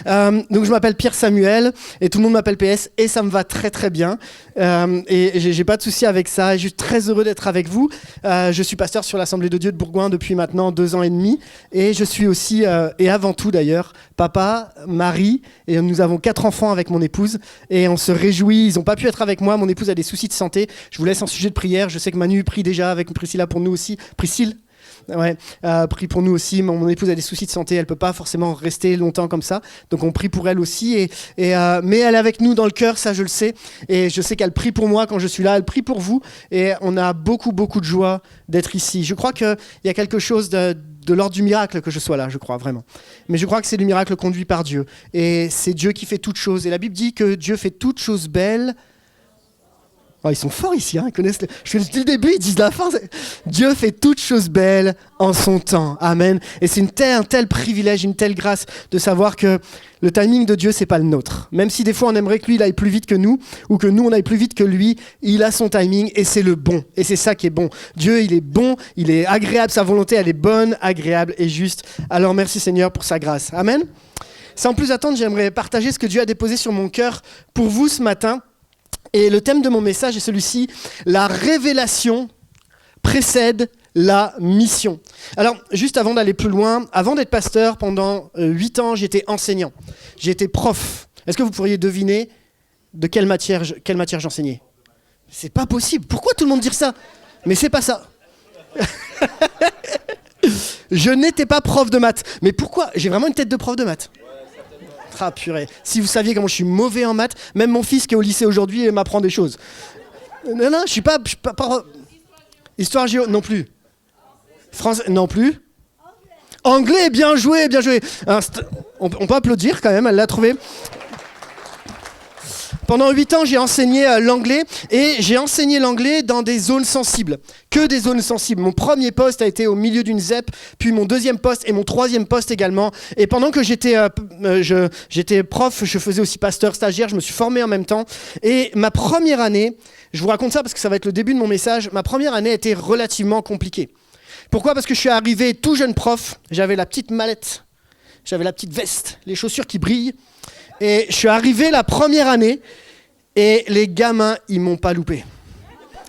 Donc je m'appelle Pierre Samuel et tout le monde m'appelle PS et ça me va très très bien. Et j'ai pas de souci avec ça. Je suis très heureux d'être avec vous. Je suis pasteur sur l'Assemblée de Dieu de Bourgoin depuis maintenant 2 ans et demi et je suis aussi et avant tout d'ailleurs papa, mari et nous avons 4 enfants avec mon épouse et on se réjouit. Ils n'ont pas pu être avec moi. Mon épouse a des soucis de santé. Je vous laisse un sujet de prière. Je sais que Manu prie déjà avec Priscilla pour nous aussi. Priscille. Ouais, prie pour nous aussi. Mon épouse a des soucis de santé, elle peut pas forcément rester longtemps comme ça, donc on prie pour elle aussi. Mais elle est avec nous dans le cœur, ça je le sais, et je sais qu'elle prie pour moi quand je suis là. Elle prie pour vous, et on a beaucoup de joie d'être ici. Je crois qu'il y a quelque chose de l'ordre du miracle que je sois là, je crois vraiment. Mais je crois que c'est le miracle conduit par Dieu, et c'est Dieu qui fait toutes choses. Et la Bible dit que Dieu fait toutes choses belles. Oh, ils sont forts ici, hein, ils connaissent. Je fais le début, ils disent la fin. Dieu fait toutes choses belles en son temps. Amen. Et c'est un tel privilège, une telle grâce de savoir que le timing de Dieu, c'est pas le nôtre. Même si des fois on aimerait que lui il aille plus vite que nous, ou que nous on aille plus vite que lui, il a son timing et c'est le bon. Et c'est ça qui est bon. Dieu, il est bon, il est agréable, sa volonté, elle est bonne, agréable et juste. Alors merci Seigneur pour sa grâce. Amen. Sans plus attendre, j'aimerais partager ce que Dieu a déposé sur mon cœur pour vous ce matin. Et le thème de mon message est celui-ci: la révélation précède la mission. Alors, juste avant d'aller plus loin, avant d'être pasteur, pendant 8 ans, j'étais enseignant. J'étais prof. Est-ce que vous pourriez deviner de quelle matière j'enseignais ? C'est pas possible. Pourquoi tout le monde dit ça ? Mais c'est pas ça. Je n'étais pas prof de maths. Mais pourquoi ? J'ai vraiment une tête de prof de maths. Ah purée, si vous saviez comment je suis mauvais en maths, même mon fils qui est au lycée aujourd'hui m'apprend des choses. Non, je suis pas... Histoire géo, non plus. Français, non plus. Anglais, bien joué, bien joué. On peut applaudir quand même, elle l'a trouvé. Pendant 8 ans, j'ai enseigné l'anglais et j'ai enseigné l'anglais dans des zones sensibles. Que des zones sensibles. Mon premier poste a été au milieu d'une ZEP, puis mon deuxième poste et mon troisième poste également. Et pendant que j'étais prof, je faisais aussi pasteur stagiaire, je me suis formé en même temps. Et ma première année, je vous raconte ça parce que ça va être le début de mon message, ma première année a été relativement compliquée. Pourquoi ? Parce que je suis arrivé tout jeune prof, j'avais la petite mallette, j'avais la petite veste, les chaussures qui brillent. Et je suis arrivé la première année et les gamins, ils m'ont pas loupé.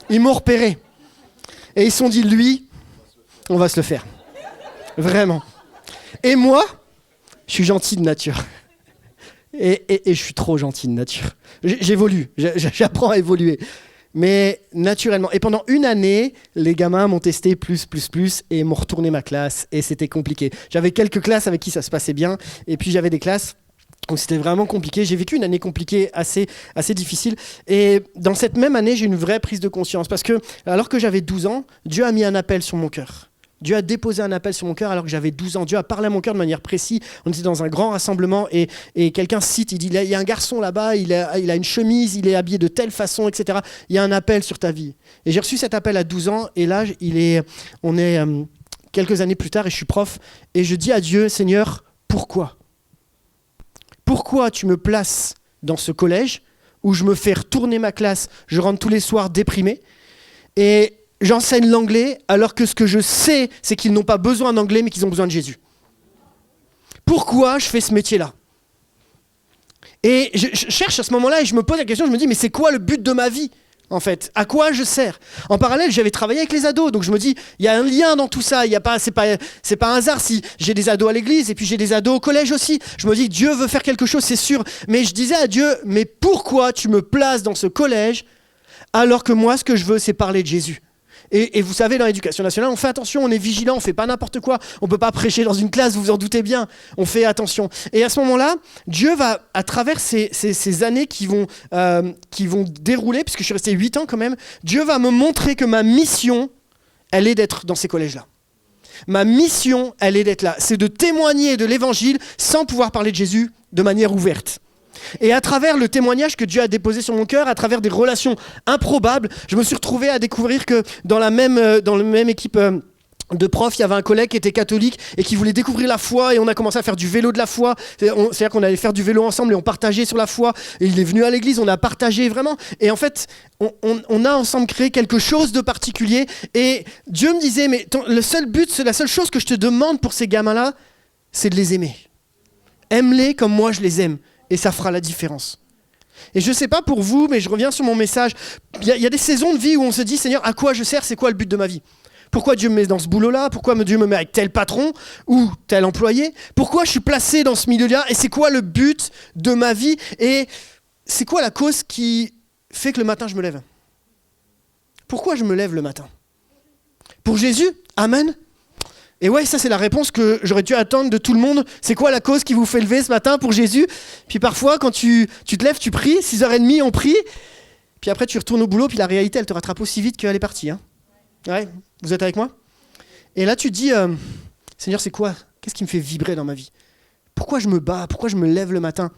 Ils m'ont repéré. Et ils se sont dit, lui, on va se le faire. Vraiment. Et moi, je suis gentil de nature. Et je suis trop gentil de nature. J'évolue, j'apprends à évoluer. Mais naturellement. Et pendant 1 année, les gamins m'ont testé plus et m'ont retourné ma classe. Et c'était compliqué. J'avais quelques classes avec qui ça se passait bien. Et puis j'avais des classes où c'était vraiment compliqué. J'ai vécu une année compliquée, assez difficile. Et dans cette même année, j'ai eu une vraie prise de conscience. Parce que, alors que j'avais 12 ans, Dieu a mis un appel sur mon cœur. Dieu a déposé un appel sur mon cœur alors que j'avais 12 ans. Dieu a parlé à mon cœur de manière précise. On était dans un grand rassemblement et quelqu'un cite, il dit, il y a un garçon là-bas, il a une chemise, il est habillé de telle façon, etc. Il y a un appel sur ta vie. Et j'ai reçu cet appel à 12 ans et là, on est quelques années plus tard et je suis prof. Et je dis à Dieu, Seigneur, pourquoi ? Pourquoi tu me places dans ce collège où je me fais retourner ma classe, je rentre tous les soirs déprimé et j'enseigne l'anglais alors que ce que je sais, c'est qu'ils n'ont pas besoin d'anglais mais qu'ils ont besoin de Jésus. Pourquoi je fais ce métier-là ? Et je cherche à ce moment-là et je me pose la question, je me dis mais c'est quoi le but de ma vie ? En fait, à quoi je sers ? En parallèle, j'avais travaillé avec les ados, donc je me dis, il y a un lien dans tout ça. C'est pas un hasard si j'ai des ados à l'église et puis j'ai des ados au collège aussi. Je me dis, Dieu veut faire quelque chose, c'est sûr. Mais je disais à Dieu, mais pourquoi tu me places dans ce collège alors que moi, ce que je veux, c'est parler de Jésus ? Et vous savez, dans l'éducation nationale, on fait attention, on est vigilant, on ne fait pas n'importe quoi. On ne peut pas prêcher dans une classe, vous vous en doutez bien. On fait attention. Et à ce moment-là, Dieu va, à travers ces années qui vont dérouler, puisque je suis resté 8 ans quand même, Dieu va me montrer que ma mission, elle est d'être dans ces collèges-là. Ma mission, elle est d'être là. C'est de témoigner de l'évangile sans pouvoir parler de Jésus de manière ouverte. Et à travers le témoignage que Dieu a déposé sur mon cœur, à travers des relations improbables, je me suis retrouvé à découvrir que dans la même équipe de profs, il y avait un collègue qui était catholique et qui voulait découvrir la foi et on a commencé à faire du vélo de la foi. C'est-à-dire qu'on allait faire du vélo ensemble et on partageait sur la foi. Et il est venu à l'église, on a partagé vraiment. Et en fait, on a ensemble créé quelque chose de particulier. Et Dieu me disait, mais le seul but, la seule chose que je te demande pour ces gamins-là, c'est de les aimer. Aime-les comme moi je les aime. Et ça fera la différence. Et je ne sais pas pour vous, mais je reviens sur mon message. Il y a des saisons de vie où on se dit, Seigneur, à quoi je sers? C'est quoi le but de ma vie? Pourquoi Dieu me met dans ce boulot-là? Pourquoi Dieu me met avec tel patron ou tel employé? Pourquoi je suis placé dans ce milieu-là? Et c'est quoi le but de ma vie? Et c'est quoi la cause qui fait que le matin je me lève? Pourquoi je me lève le matin? Pour Jésus? Amen. Et ouais, ça c'est la réponse que j'aurais dû attendre de tout le monde. C'est quoi la cause qui vous fait lever ce matin pour Jésus? Puis parfois, quand tu te lèves, tu pries, 6h30 on prie, puis après tu retournes au boulot, puis la réalité elle te rattrape aussi vite qu'elle est partie. Hein. Ouais, vous êtes avec moi? Et là tu te dis, Seigneur, c'est quoi? Qu'est-ce qui me fait vibrer dans ma vie? Pourquoi je me bats? Pourquoi je me lève le matin?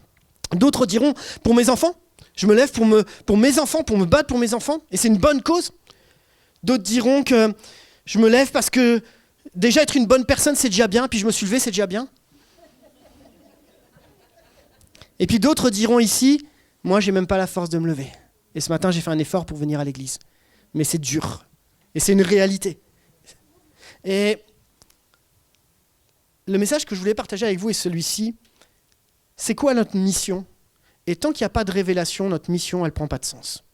D'autres diront, pour mes enfants. Je me lève pour mes enfants, pour me battre pour mes enfants, et c'est une bonne cause. D'autres diront que je me lève parce que déjà être une bonne personne c'est déjà bien, puis je me suis levé c'est déjà bien. Et puis d'autres diront ici, moi j'ai même pas la force de me lever. Et ce matin j'ai fait un effort pour venir à l'église. Mais c'est dur. Et c'est une réalité. Et le message que je voulais partager avec vous est celui-ci. C'est quoi notre mission? Et tant qu'il n'y a pas de révélation, notre mission, elle ne prend pas de sens.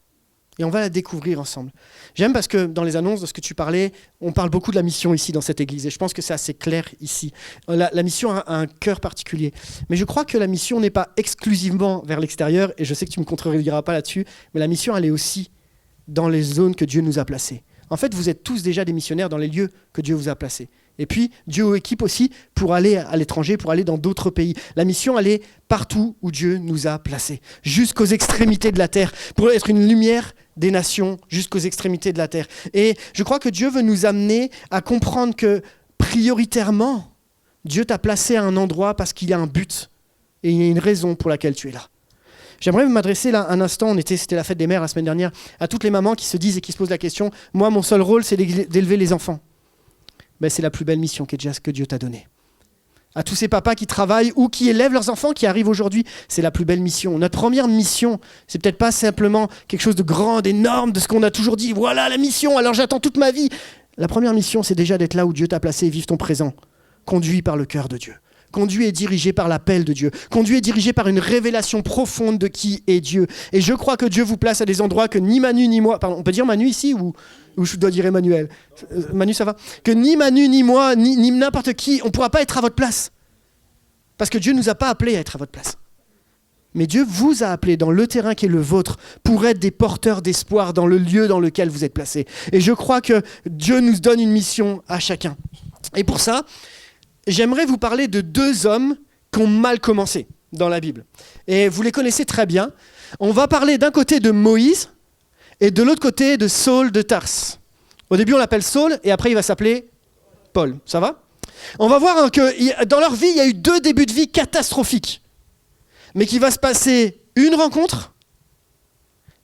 Et on va la découvrir ensemble. J'aime parce que dans les annonces de ce que tu parlais, on parle beaucoup de la mission ici dans cette église. Et je pense que c'est assez clair ici. La mission a un cœur particulier. Mais je crois que la mission n'est pas exclusivement vers l'extérieur. Et je sais que tu ne me contrediras pas là-dessus. Mais la mission, elle est aussi dans les zones que Dieu nous a placées. En fait, vous êtes tous déjà des missionnaires dans les lieux que Dieu vous a placés. Et puis, Dieu vous équipe aussi pour aller à l'étranger, pour aller dans d'autres pays. La mission, elle est partout où Dieu nous a placés, jusqu'aux extrémités de la terre, pour être une lumière des nations jusqu'aux extrémités de la terre. Et je crois que Dieu veut nous amener à comprendre que, prioritairement, Dieu t'a placé à un endroit parce qu'il y a un but et il y a une raison pour laquelle tu es là. J'aimerais m'adresser là un instant, c'était la fête des mères la semaine dernière, à toutes les mamans qui se disent et qui se posent la question, moi, mon seul rôle, c'est d'élever les enfants. Ben, c'est la plus belle mission que Dieu t'a donnée. À tous ces papas qui travaillent ou qui élèvent leurs enfants, qui arrivent aujourd'hui, c'est la plus belle mission. Notre première mission, c'est peut-être pas simplement quelque chose de grand, d'énorme, de ce qu'on a toujours dit, voilà la mission, alors j'attends toute ma vie. La première mission, c'est déjà d'être là où Dieu t'a placé et vivre ton présent, conduit par le cœur de Dieu. Conduit et dirigé par l'appel de Dieu. Conduit et dirigé par une révélation profonde de qui est Dieu. Et je crois que Dieu vous place à des endroits que ni Manu ni moi... Pardon, on peut dire Manu ici ou je dois dire Emmanuel? Manu, ça va? Que ni Manu ni moi, ni n'importe qui, on ne pourra pas être à votre place. Parce que Dieu ne nous a pas appelés à être à votre place. Mais Dieu vous a appelés dans le terrain qui est le vôtre pour être des porteurs d'espoir dans le lieu dans lequel vous êtes placés. Et je crois que Dieu nous donne une mission à chacun. Et pour ça, j'aimerais vous parler de deux hommes qui ont mal commencé dans la Bible. Et vous les connaissez très bien. On va parler d'un côté de Moïse et de l'autre côté de Saul de Tarse. Au début, on l'appelle Saul et après, il va s'appeler Paul. Ça va? On va voir que dans leur vie, il y a eu deux débuts de vie catastrophiques. Mais qu'il va se passer une rencontre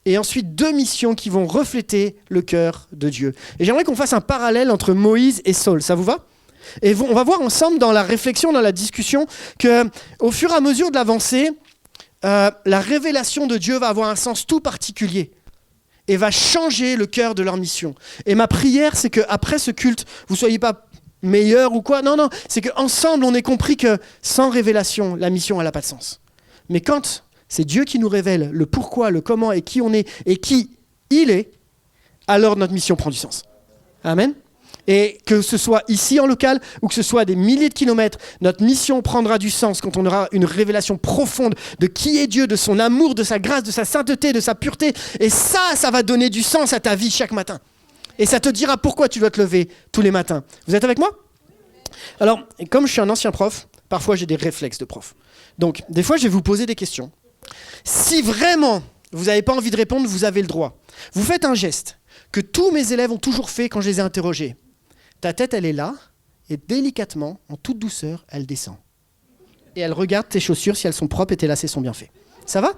et ensuite deux missions qui vont refléter le cœur de Dieu. Et j'aimerais qu'on fasse un parallèle entre Moïse et Saul. Ça vous va? Et on va voir ensemble dans la réflexion, dans la discussion, qu'au fur et à mesure de l'avancée, la révélation de Dieu va avoir un sens tout particulier et va changer le cœur de leur mission. Et ma prière, c'est qu'après ce culte, vous ne soyez pas meilleurs ou quoi. Non, c'est qu'ensemble, on ait compris que sans révélation, la mission, elle n'a pas de sens. Mais quand c'est Dieu qui nous révèle le pourquoi, le comment et qui on est et qui il est, alors notre mission prend du sens. Amen. Et que ce soit ici en local ou que ce soit à des milliers de kilomètres, notre mission prendra du sens quand on aura une révélation profonde de qui est Dieu, de son amour, de sa grâce, de sa sainteté, de sa pureté. Et ça va donner du sens à ta vie chaque matin. Et ça te dira pourquoi tu dois te lever tous les matins. Vous êtes avec moi? Alors, comme je suis un ancien prof, parfois j'ai des réflexes de prof. Donc, des fois, je vais vous poser des questions. Si vraiment vous n'avez pas envie de répondre, vous avez le droit. Vous faites un geste que tous mes élèves ont toujours fait quand je les ai interrogés. Ta tête, elle est là, et délicatement, en toute douceur, elle descend. Et elle regarde tes chaussures si elles sont propres et tes lacets sont bien faits. Ça va?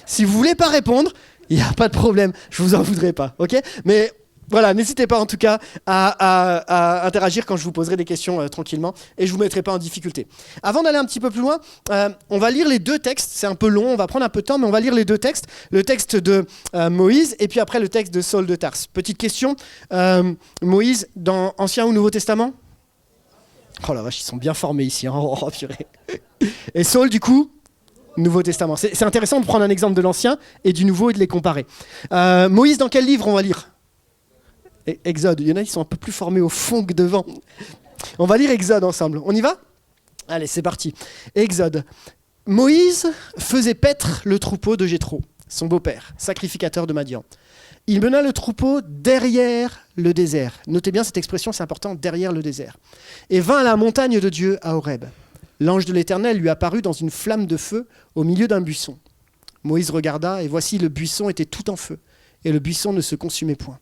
Si vous ne voulez pas répondre, il n'y a pas de problème, je ne vous en voudrais pas, ok? Mais voilà, n'hésitez pas en tout cas à interagir quand je vous poserai des questions tranquillement, et je ne vous mettrai pas en difficulté. Avant d'aller un petit peu plus loin, on va lire les deux textes, c'est un peu long, on va prendre un peu de temps, mais on va lire les deux textes, le texte de Moïse et puis après le texte de Saul de Tarse. Petite question, Moïse dans Ancien ou Nouveau Testament? Oh la vache, ils sont bien formés ici, hein. Oh, purée. Et Saul, du coup, Nouveau Testament. C'est intéressant de prendre un exemple de l'Ancien et du Nouveau et de les comparer. Moïse, dans quel livre on va lire ? Exode. Il y en a qui sont un peu plus formés au fond que devant. On va lire Exode ensemble. On y va ? Allez, c'est parti. Exode. Moïse faisait paître le troupeau de Jéthro, son beau-père, sacrificateur de Madian. Il mena le troupeau derrière le désert. Notez bien cette expression, c'est important, derrière le désert. Et vint à la montagne de Dieu à Horeb. L'ange de l'Éternel lui apparut dans une flamme de feu au milieu d'un buisson. Moïse regarda, et voici le buisson était tout en feu, et le buisson ne se consumait point.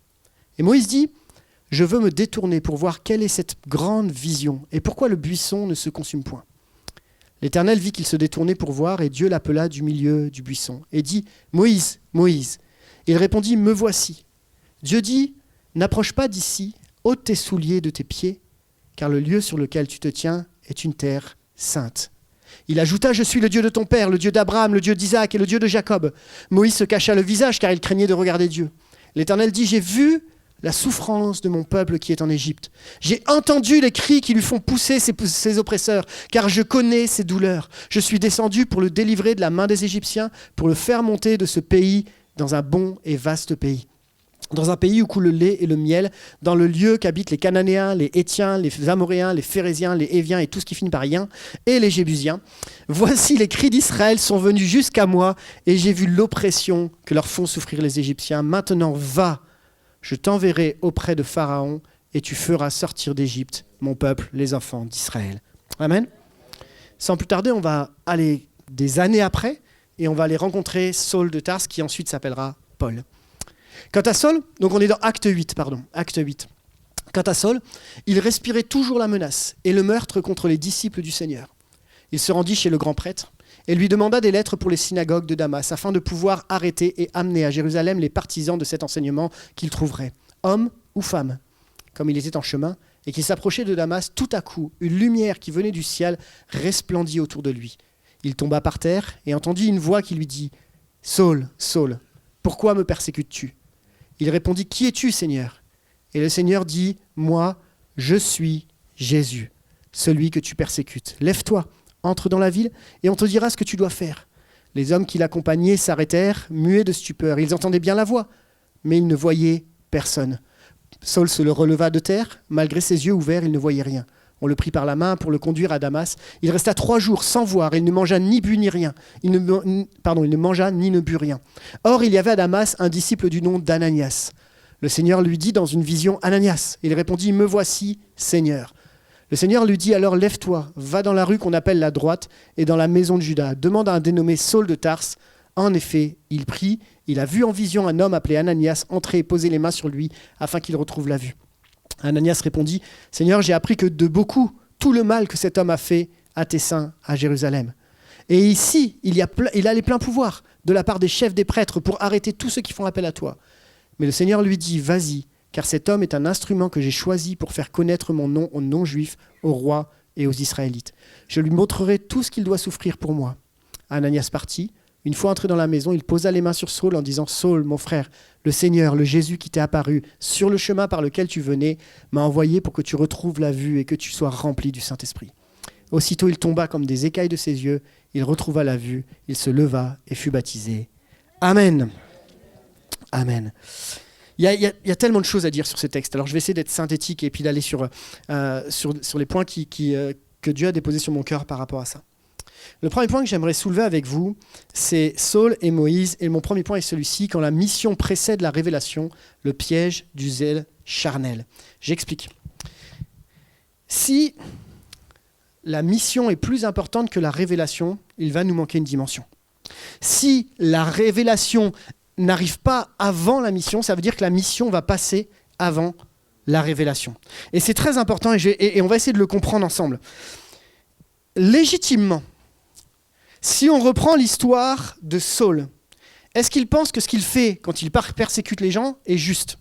Et Moïse dit, « Je veux me détourner pour voir quelle est cette grande vision, et pourquoi le buisson ne se consume point. » L'Éternel vit qu'il se détournait pour voir, et Dieu l'appela du milieu du buisson, et dit, « Moïse, Moïse !» Il répondit, « Me voici. » Dieu dit, « N'approche pas d'ici, ôte tes souliers de tes pieds, car le lieu sur lequel tu te tiens est une terre sainte. » Il ajouta, « Je suis le Dieu de ton père, le Dieu d'Abraham, le Dieu d'Isaac et le Dieu de Jacob. » Moïse se cacha le visage, car il craignait de regarder Dieu. L'Éternel dit, « J'ai vu la souffrance de mon peuple qui est en Égypte. J'ai entendu les cris qui lui font pousser ses oppresseurs, car je connais ses douleurs. Je suis descendu pour le délivrer de la main des Égyptiens, pour le faire monter de ce pays dans un bon et vaste pays. Dans un pays où coule le lait et le miel, dans le lieu qu'habitent les Cananéens, les Hétiens, les Amoréens, les Phéréziens, les Héviens et tout ce qui finit par rien, et les Jébusiens. Voici les cris d'Israël sont venus jusqu'à moi, et j'ai vu l'oppression que leur font souffrir les Égyptiens. Maintenant, va, je t'enverrai auprès de Pharaon, et tu feras sortir d'Égypte mon peuple, les enfants d'Israël. Amen. Sans plus tarder, on va aller des années après, et on va aller rencontrer Saul de Tarse, qui ensuite s'appellera Paul. Quant à Saul, donc on est dans Acte 8. Quant à Saul, il respirait toujours la menace et le meurtre contre les disciples du Seigneur. Il se rendit chez le grand prêtre et lui demanda des lettres pour les synagogues de Damas, afin de pouvoir arrêter et amener à Jérusalem les partisans de cet enseignement qu'il trouverait, hommes ou femmes. Comme il était en chemin et qu'il s'approchait de Damas, tout à coup, une lumière qui venait du ciel resplendit autour de lui. Il tomba par terre et entendit une voix qui lui dit « Saul, Saul, pourquoi me persécutes-tu » Il répondit, « Qui es-tu, Seigneur ?» Et le Seigneur dit, « Moi, je suis Jésus, celui que tu persécutes. Lève-toi, entre dans la ville, et on te dira ce que tu dois faire. » Les hommes qui l'accompagnaient s'arrêtèrent, muets de stupeur. Ils entendaient bien la voix, mais ils ne voyaient personne. Saul se le releva de terre. Malgré ses yeux ouverts, il ne voyait rien. On le prit par la main pour le conduire à Damas. Il resta 3 jours sans voir, et il ne mangea ni bu ni rien. Il ne mangea ni ne but rien. Or, il y avait à Damas un disciple du nom d'Ananias. Le Seigneur lui dit dans une vision, « Ananias !» Il répondit, « Me voici, Seigneur. » Le Seigneur lui dit alors, « Lève-toi, va dans la rue qu'on appelle la droite, et dans la maison de Judas. Demande à un dénommé Saul de Tarse. » En effet, il prit, il a vu en vision un homme appelé Ananias entrer et poser les mains sur lui, afin qu'il retrouve la vue. Ananias répondit, « Seigneur, j'ai appris que de beaucoup, tout le mal que cet homme a fait à tes saints à Jérusalem. Et ici, il a les pleins pouvoirs de la part des chefs des prêtres pour arrêter tous ceux qui font appel à toi. » Mais le Seigneur lui dit, « Vas-y, car cet homme est un instrument que j'ai choisi pour faire connaître mon nom aux non-juifs, aux rois et aux Israélites. Je lui montrerai tout ce qu'il doit souffrir pour moi. » Ananias partit. Une fois entré dans la maison, il posa les mains sur Saul en disant, « Saul, mon frère, le Seigneur, le Jésus qui t'est apparu sur le chemin par lequel tu venais, m'a envoyé pour que tu retrouves la vue et que tu sois rempli du Saint-Esprit. » Aussitôt il tomba comme des écailles de ses yeux, il retrouva la vue, il se leva et fut baptisé. Amen. Amen. Il y a tellement de choses à dire sur ce texte. Alors je vais essayer d'être synthétique et puis d'aller sur les points que Dieu a déposés sur mon cœur par rapport à ça. Le premier point que j'aimerais soulever avec vous, c'est Saul et Moïse. Et mon premier point est celui-ci, quand la mission précède la révélation, le piège du zèle charnel. J'explique. Si la mission est plus importante que la révélation, il va nous manquer une dimension. Si la révélation n'arrive pas avant la mission, ça veut dire que la mission va passer avant la révélation. Et c'est très important et on va essayer de le comprendre ensemble. Légitimement, si on reprend l'histoire de Saul, est-ce qu'il pense que ce qu'il fait quand il persécute les gens est juste ?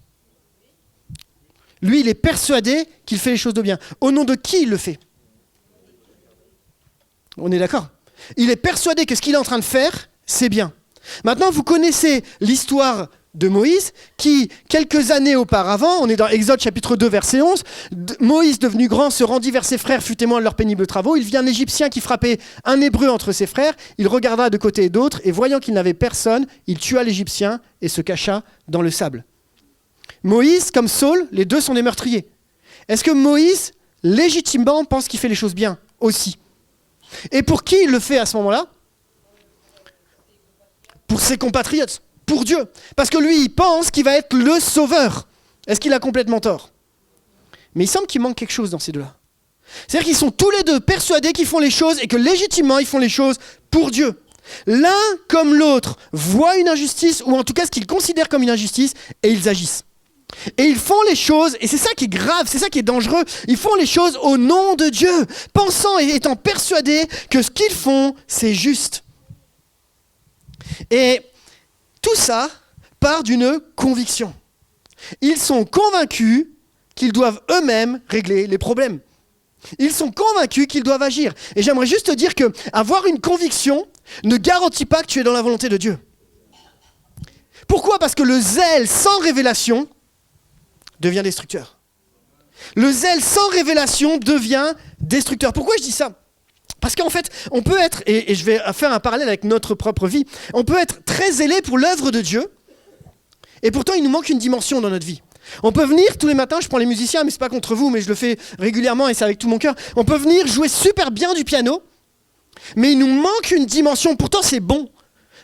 Lui, il est persuadé qu'il fait les choses de bien. Au nom de qui il le fait ? On est d'accord ? Il est persuadé que ce qu'il est en train de faire, c'est bien. Maintenant, vous connaissez l'histoire de Moïse, qui, quelques années auparavant, on est dans Exode chapitre 2, verset 11, Moïse, devenu grand, se rendit vers ses frères, fut témoin de leurs pénibles travaux. Il vit un Égyptien qui frappait un Hébreu entre ses frères. Il regarda de côté et d'autre, et voyant qu'il n'avait personne, il tua l'Égyptien et se cacha dans le sable. Moïse, comme Saul, les deux sont des meurtriers. Est-ce que Moïse, légitimement, pense qu'il fait les choses bien aussi? Et pour qui il le fait à ce moment-là? Pour ses compatriotes. Pour Dieu. Parce que lui, il pense qu'il va être le sauveur. Est-ce qu'il a complètement tort? Mais il semble qu'il manque quelque chose dans ces deux-là. C'est-à-dire qu'ils sont tous les deux persuadés qu'ils font les choses et que légitimement, ils font les choses pour Dieu. L'un comme l'autre voit une injustice, ou en tout cas ce qu'ils considèrent comme une injustice, et ils agissent. Et ils font les choses, et c'est ça qui est grave, c'est ça qui est dangereux, ils font les choses au nom de Dieu, pensant et étant persuadés que ce qu'ils font, c'est juste. Et tout ça part d'une conviction. Ils sont convaincus qu'ils doivent eux-mêmes régler les problèmes. Ils sont convaincus qu'ils doivent agir. Et j'aimerais juste te dire que avoir une conviction ne garantit pas que tu es dans la volonté de Dieu. Pourquoi ? Parce que le zèle sans révélation devient destructeur. Le zèle sans révélation devient destructeur. Pourquoi je dis ça ? Parce qu'en fait, on peut être, et je vais faire un parallèle avec notre propre vie, on peut être très zélé pour l'œuvre de Dieu, et pourtant il nous manque une dimension dans notre vie. On peut venir tous les matins, je prends les musiciens, mais c'est pas contre vous, mais je le fais régulièrement et c'est avec tout mon cœur. On peut venir jouer super bien du piano, mais il nous manque une dimension. Pourtant c'est bon,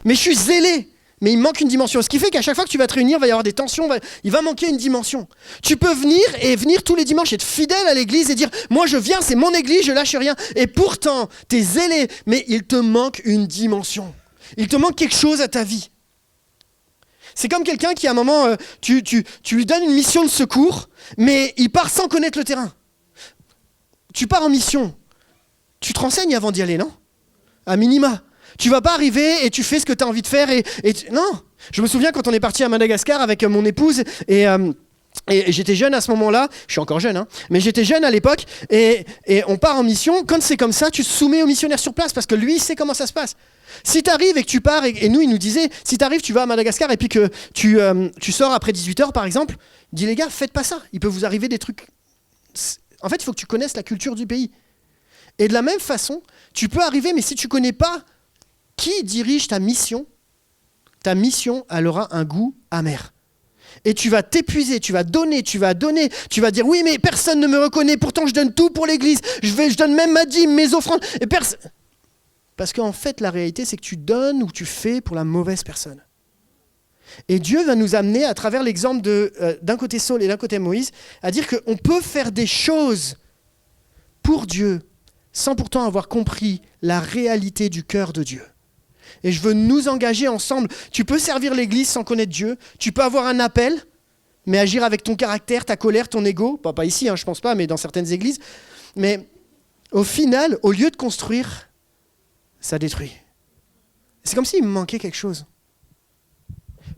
mais je suis zélé. Mais il manque une dimension. Ce qui fait qu'à chaque fois que tu vas te réunir, il va y avoir des tensions, il va manquer une dimension. Tu peux venir tous les dimanches, être fidèle à l'église et dire « Moi je viens, c'est mon église, je lâche rien. » Et pourtant, tu es zélé, mais il te manque une dimension. Il te manque quelque chose à ta vie. C'est comme quelqu'un qui, à un moment, tu lui donnes une mission de secours, mais il part sans connaître le terrain. Tu pars en mission. Tu te renseignes avant d'y aller, non ? À minima. Tu vas pas arriver et tu fais ce que tu as envie de faire. Non. Je me souviens quand on est parti à Madagascar avec mon épouse et j'étais jeune à ce moment-là. Je suis encore jeune, hein, mais j'étais jeune à l'époque et on part en mission. Quand c'est comme ça, tu te soumets au missionnaire sur place parce que lui, il sait comment ça se passe. Si tu arrives et que tu pars, et nous, il nous disait, si tu arrives, tu vas à Madagascar et puis que tu sors après 18h, par exemple, il dit les gars, faites pas ça. Il peut vous arriver des trucs. En fait, il faut que tu connaisses la culture du pays. Et de la même façon, tu peux arriver, mais si tu connais pas qui dirige ta mission, elle aura un goût amer. Et tu vas t'épuiser, tu vas donner, tu vas dire oui mais personne ne me reconnaît, pourtant je donne tout pour l'église, je donne même ma dîme, mes offrandes, et parce qu'en fait la réalité c'est que tu donnes ou tu fais pour la mauvaise personne. Et Dieu va nous amener à travers l'exemple d'un côté Saul et d'un côté Moïse, à dire qu'on peut faire des choses pour Dieu sans pourtant avoir compris la réalité du cœur de Dieu. Et je veux nous engager ensemble. Tu peux servir l'église sans connaître Dieu. Tu peux avoir un appel, mais agir avec ton caractère, ta colère, ton ego. Pas ici, je pense pas, mais dans certaines églises. Mais au final, au lieu de construire, ça détruit. C'est comme s'il me manquait quelque chose.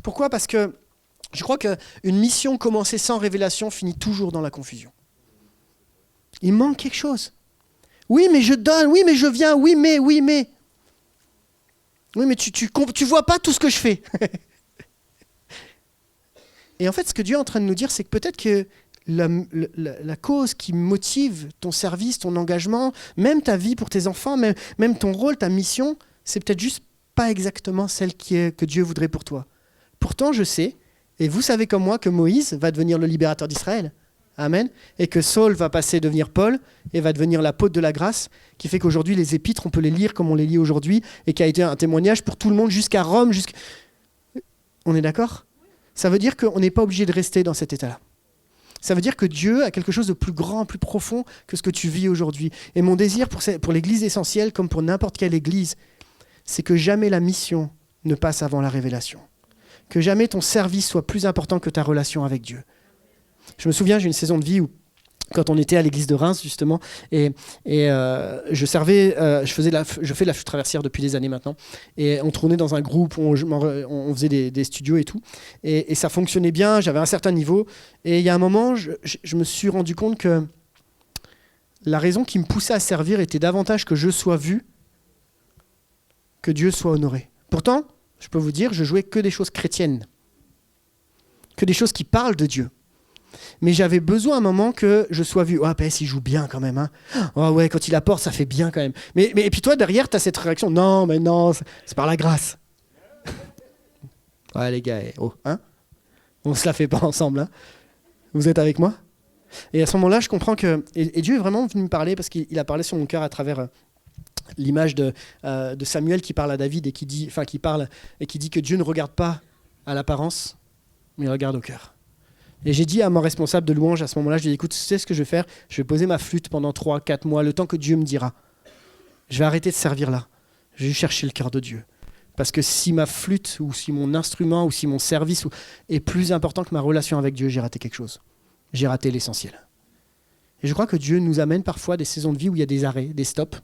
Pourquoi ? Parce que je crois qu'une mission commencée sans révélation finit toujours dans la confusion. Il manque quelque chose. Oui, mais je donne. Oui, mais je viens. Oui, mais. Oui, mais tu vois pas tout ce que je fais. Et en fait, ce que Dieu est en train de nous dire, c'est que peut-être que la cause qui motive ton service, ton engagement, même ta vie pour tes enfants, même ton rôle, ta mission, c'est peut-être juste pas exactement celle que Dieu voudrait pour toi. Pourtant, je sais, et vous savez comme moi, que Moïse va devenir le libérateur d'Israël. Amen. Et que Saul va passer devenir Paul et va devenir l'apôtre de la grâce, qui fait qu'aujourd'hui les épîtres, on peut les lire comme on les lit aujourd'hui, et qui a été un témoignage pour tout le monde jusqu'à Rome. On est d'accord ? Ça veut dire qu'on n'est pas obligé de rester dans cet état-là. Ça veut dire que Dieu a quelque chose de plus grand, plus profond que ce que tu vis aujourd'hui. Et mon désir pour l'église essentielle, comme pour n'importe quelle église, c'est que jamais la mission ne passe avant la révélation. Que jamais ton service soit plus important que ta relation avec Dieu. Je me souviens, j'ai une saison de vie où, quand on était à l'église de Reims, justement, et je fais la flûte traversière depuis des années maintenant, et on tournait dans un groupe, on faisait des studios et tout, et ça fonctionnait bien, j'avais un certain niveau, et il y a un moment, je me suis rendu compte que la raison qui me poussait à servir était davantage que je sois vu, que Dieu soit honoré. Pourtant, je peux vous dire, je jouais que des choses chrétiennes. que des choses qui parlent de Dieu. Mais j'avais besoin à un moment que je sois vu. « Oh, PS, il joue bien quand même. Hein. Oh ouais, quand il apporte, ça fait bien quand même. » Et puis toi, derrière, tu as cette réaction. « Non, mais non, c'est par la grâce. » Ouais, les gars, hein, on se la fait pas ensemble. Hein. Vous êtes avec moi? Et à ce moment-là, je comprends que... Et Dieu est vraiment venu me parler parce qu'il a parlé sur mon cœur à travers l'image de Samuel qui parle à David et qui dit que Dieu ne regarde pas à l'apparence, mais il regarde au cœur. Et j'ai dit à mon responsable de louange à ce moment-là, je lui ai dit, écoute, tu sais ce que je vais faire? Je vais poser ma flûte pendant 3-4 mois, le temps que Dieu me dira. Je vais arrêter de servir là. Je vais chercher le cœur de Dieu. Parce que si ma flûte, ou si mon instrument, ou si mon service est plus important que ma relation avec Dieu, j'ai raté quelque chose. J'ai raté l'essentiel. Et je crois que Dieu nous amène parfois des saisons de vie où il y a des arrêts, des stops.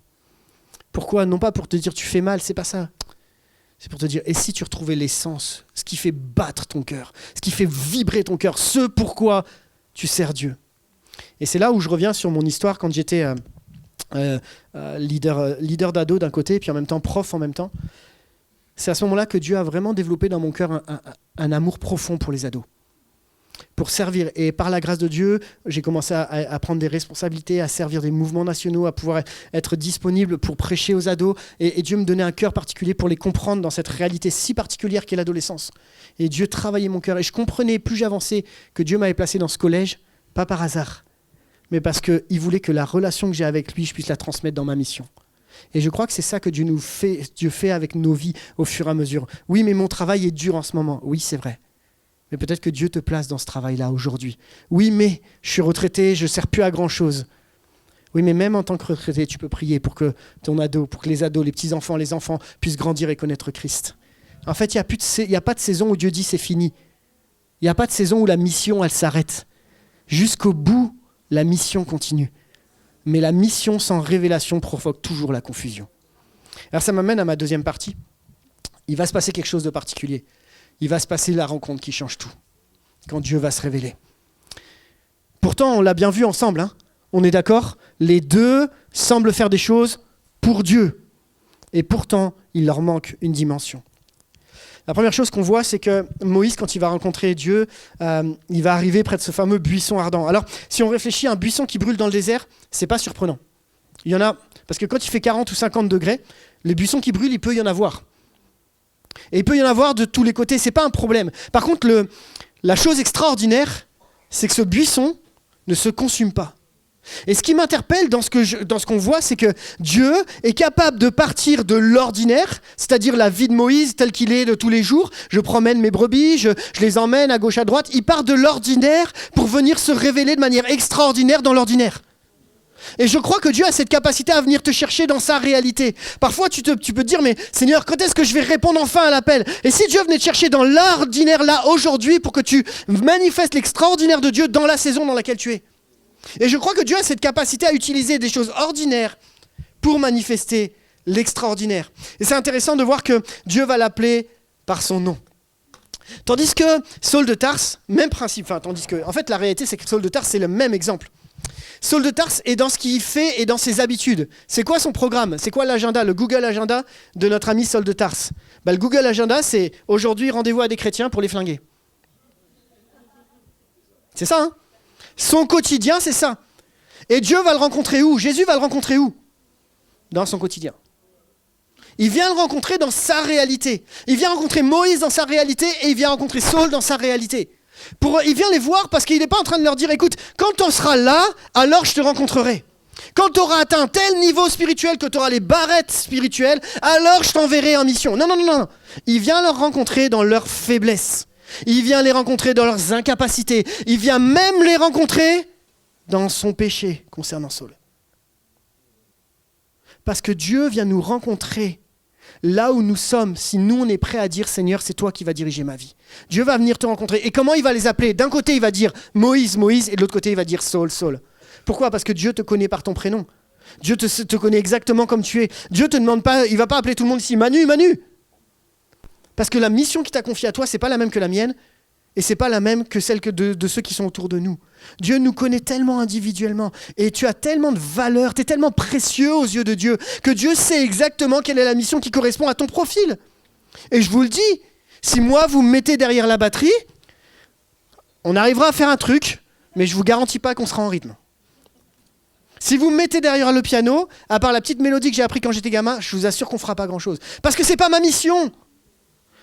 Pourquoi? Non pas pour te dire tu fais mal, c'est pas ça. C'est pour te dire, et si tu retrouvais l'essence, ce qui fait battre ton cœur, ce qui fait vibrer ton cœur, ce pourquoi tu sers Dieu. Et c'est là où je reviens sur mon histoire quand j'étais leader d'ado d'un côté, et puis en même temps prof en même temps. C'est à ce moment-là que Dieu a vraiment développé dans mon cœur un amour profond pour les ados, pour servir. Et par la grâce de Dieu, j'ai commencé à prendre des responsabilités, à servir des mouvements nationaux, à pouvoir être disponible pour prêcher aux ados. Et Dieu me donnait un cœur particulier pour les comprendre dans cette réalité si particulière qu'est l'adolescence. Et Dieu travaillait mon cœur. Et je comprenais, plus j'avançais, que Dieu m'avait placé dans ce collège, pas par hasard, mais parce qu'il voulait que la relation que j'ai avec lui, je puisse la transmettre dans ma mission. Et je crois que c'est ça que Dieu fait avec nos vies au fur et à mesure. Oui, mais mon travail est dur en ce moment. Oui, c'est vrai. Mais peut-être que Dieu te place dans ce travail-là aujourd'hui. Oui, mais je suis retraité, je ne sers plus à grand-chose. Oui, mais même en tant que retraité, tu peux prier pour que ton ado, pour que les ados, les petits-enfants, les enfants puissent grandir et connaître Christ. En fait, il n'y a pas de saison où Dieu dit c'est fini. Il n'y a pas de saison où la mission, elle s'arrête. Jusqu'au bout, la mission continue. Mais la mission sans révélation provoque toujours la confusion. Alors ça m'amène à ma deuxième partie. Il va se passer quelque chose de particulier. Il va se passer la rencontre qui change tout, quand Dieu va se révéler. Pourtant, on l'a bien vu ensemble, hein. On est d'accord? Les deux semblent faire des choses pour Dieu. Et pourtant, il leur manque une dimension. La première chose qu'on voit, c'est que Moïse, quand il va rencontrer Dieu, il va arriver près de ce fameux buisson ardent. Alors, si on réfléchit à un buisson qui brûle dans le désert, c'est pas surprenant. Il y en a, parce que quand il fait 40 ou 50 degrés, les buissons qui brûlent, il peut y en avoir. Et il peut y en avoir de tous les côtés, c'est pas un problème. Par contre, la chose extraordinaire, c'est que ce buisson ne se consume pas. Et ce qui m'interpelle dans ce qu'on voit, c'est que Dieu est capable de partir de l'ordinaire, c'est-à-dire la vie de Moïse tel qu'il est de tous les jours. Je promène mes brebis, je les emmène à gauche, à droite. Il part de l'ordinaire pour venir se révéler de manière extraordinaire dans l'ordinaire. Et je crois que Dieu a cette capacité à venir te chercher dans sa réalité. Parfois, tu peux te dire, mais Seigneur, quand est-ce que je vais répondre enfin à l'appel? Et si Dieu venait te chercher dans l'ordinaire là, aujourd'hui, pour que tu manifestes l'extraordinaire de Dieu dans la saison dans laquelle tu es? Et je crois que Dieu a cette capacité à utiliser des choses ordinaires pour manifester l'extraordinaire. Et c'est intéressant de voir que Dieu va l'appeler par son nom. Tandis que Saul de Tarse, même principe, en fait la réalité c'est que Saul de Tarse c'est le même exemple. Saul de Tarse est dans ce qu'il fait et dans ses habitudes. C'est quoi son programme? C'est quoi l'agenda, le Google Agenda de notre ami Saul de Tarse? Le Google Agenda c'est aujourd'hui rendez-vous à des chrétiens pour les flinguer. C'est ça, hein? Son quotidien, c'est ça. Et Dieu va le rencontrer où? Jésus va le rencontrer où? Dans son quotidien. Il vient le rencontrer dans sa réalité. Il vient rencontrer Moïse dans sa réalité et il vient rencontrer Saul dans sa réalité. Il vient les voir parce qu'il n'est pas en train de leur dire, écoute, quand on sera là, alors je te rencontrerai. Quand tu auras atteint tel niveau spirituel, que tu auras les barrettes spirituelles, alors je t'enverrai en mission. Non. Il vient leur rencontrer dans leur faiblesse. Il vient les rencontrer dans leurs incapacités. Il vient même les rencontrer dans son péché concernant Saul. Parce que Dieu vient nous rencontrer là où nous sommes, si nous on est prêt à dire Seigneur, c'est toi qui vas diriger ma vie. Dieu va venir te rencontrer. Et comment il va les appeler? D'un côté, il va dire Moïse, Moïse, et de l'autre côté, il va dire Saul, Saul. Pourquoi? Parce que Dieu te connaît par ton prénom. Dieu te connaît exactement comme tu es. Dieu te demande pas, il va pas appeler tout le monde ici Manu, Manu. Parce que la mission qu'il t'a confiée à toi, c'est pas la même que la mienne, et c'est pas la même que celle de ceux qui sont autour de nous. Dieu nous connaît tellement individuellement, et tu as tellement de valeur, tu es tellement précieux aux yeux de Dieu, que Dieu sait exactement quelle est la mission qui correspond à ton profil. Et je vous le dis, si moi vous me mettez derrière la batterie, On arrivera à faire un truc, mais je vous garantis pas qu'on sera en rythme. Si vous me mettez derrière le piano, à part la petite mélodie que j'ai appris quand j'étais gamin, je vous assure qu'on fera pas grand-chose. Parce que c'est pas ma mission.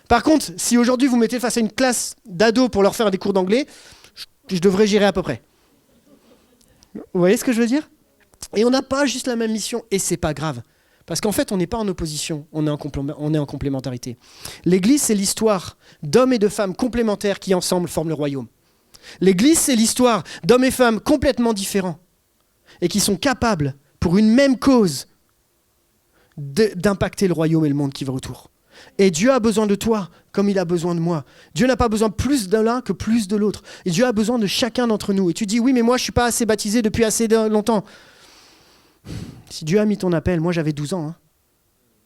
Par contre, si aujourd'hui vous mettez face à une classe d'ados pour leur faire des cours d'anglais, je devrais gérer à peu près. Vous voyez ce que je veux dire ? Et on n'a pas juste la même mission, et c'est pas grave. Parce qu'en fait, on n'est pas en opposition, on est en complémentarité. L'Église, c'est l'histoire d'hommes et de femmes complémentaires qui ensemble forment le royaume. L'Église, c'est l'histoire d'hommes et femmes complètement différents et qui sont capables, pour une même cause, d'impacter le royaume et le monde qui va autour. Et Dieu a besoin de toi comme il a besoin de moi. Dieu n'a pas besoin plus de l'un que plus de l'autre. Et Dieu a besoin de chacun d'entre nous. Et tu dis, oui, mais moi, je ne suis pas assez baptisé depuis assez longtemps. Si Dieu a mis ton appel, moi j'avais 12 ans.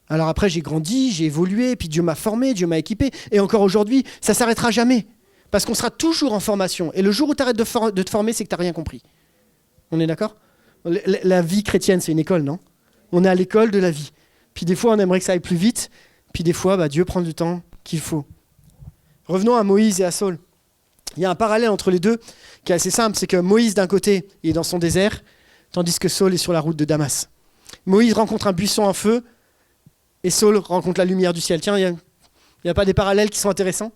Alors après j'ai grandi, j'ai évolué, puis Dieu m'a formé, Dieu m'a équipé. Et encore aujourd'hui, ça ne s'arrêtera jamais. Parce qu'on sera toujours en formation. Et le jour où tu arrêtes de te former, c'est que tu n'as rien compris. On est d'accord ? La vie chrétienne, c'est une école, non ? On est à l'école de la vie. Puis des fois, on aimerait que ça aille plus vite. Puis des fois, Dieu prend du temps qu'il faut. Revenons à Moïse et à Saul. Il y a un parallèle entre les deux qui est assez simple. C'est que Moïse, d'un côté, il est dans son désert, tandis que Saul est sur la route de Damas. Moïse rencontre un buisson en feu et Saul rencontre la lumière du ciel. Tiens, il n'y a pas des parallèles qui sont intéressants ?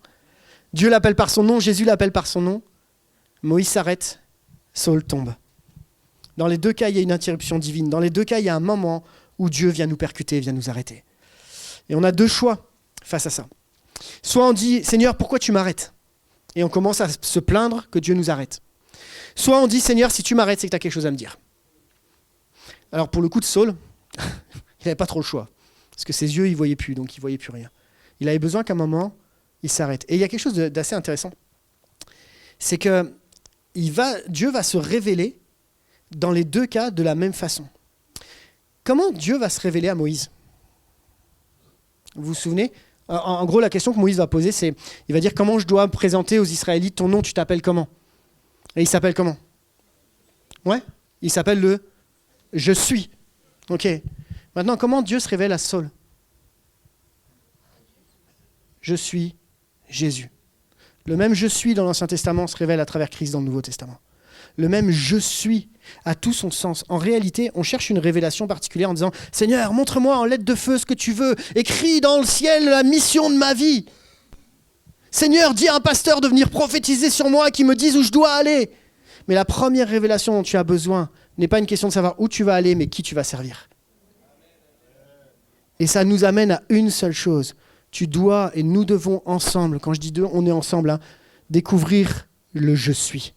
Dieu l'appelle par son nom, Jésus l'appelle par son nom. Moïse s'arrête, Saul tombe. Dans les deux cas, il y a une interruption divine. Dans les deux cas, il y a un moment où Dieu vient nous percuter, vient nous arrêter. Et on a deux choix face à ça. Soit on dit, Seigneur, pourquoi tu m'arrêtes ? Et on commence à se plaindre que Dieu nous arrête. Soit on dit, Seigneur, si tu m'arrêtes, c'est que tu as quelque chose à me dire. Alors pour le coup de Saul, il n'avait pas trop le choix. Parce que ses yeux, ils ne voyaient plus, donc il ne voyait plus rien. Il avait besoin qu'à un moment, il s'arrête. Et il y a quelque chose d'assez intéressant. C'est que Dieu va se révéler dans les deux cas de la même façon. Comment Dieu va se révéler à Moïse ? Vous vous souvenez ? En gros, la question que Moïse va poser, c'est, il va dire, comment je dois présenter aux Israélites ton nom, tu t'appelles comment ? Et il s'appelle comment ? Ouais, il s'appelle le « Je suis ». Ok. Maintenant, comment Dieu se révèle à Saul ? Je suis Jésus. Le même « Je suis » dans l'Ancien Testament se révèle à travers Christ dans le Nouveau Testament. Le même « Je suis » a tout son sens. En réalité, on cherche une révélation particulière en disant « Seigneur, montre-moi en lettres de feu ce que tu veux. Écris dans le ciel la mission de ma vie. Seigneur, dis à un pasteur de venir prophétiser sur moi, qui me dise où je dois aller. » Mais la première révélation dont tu as besoin n'est pas une question de savoir où tu vas aller, mais qui tu vas servir. Et ça nous amène à une seule chose. Tu dois, et nous devons ensemble, quand je dis deux, on est ensemble, découvrir le « Je suis ».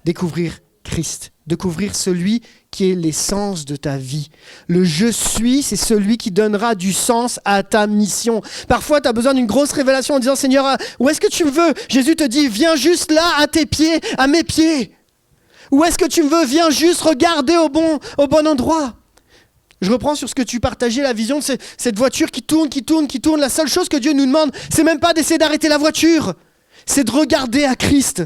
Découvrir Christ, découvrir celui qui est l'essence de ta vie. Le « Je suis », c'est celui qui donnera du sens à ta mission. Parfois, tu as besoin d'une grosse révélation en disant « Seigneur, où est-ce que tu me veux ?» Jésus te dit « Viens juste là, à tes pieds, à mes pieds. » Où est-ce que tu me veux ? Viens juste regarder au bon endroit. Je reprends sur ce que tu partageais, la vision de cette voiture qui tourne. La seule chose que Dieu nous demande, c'est même pas d'essayer d'arrêter la voiture, c'est de regarder à Christ.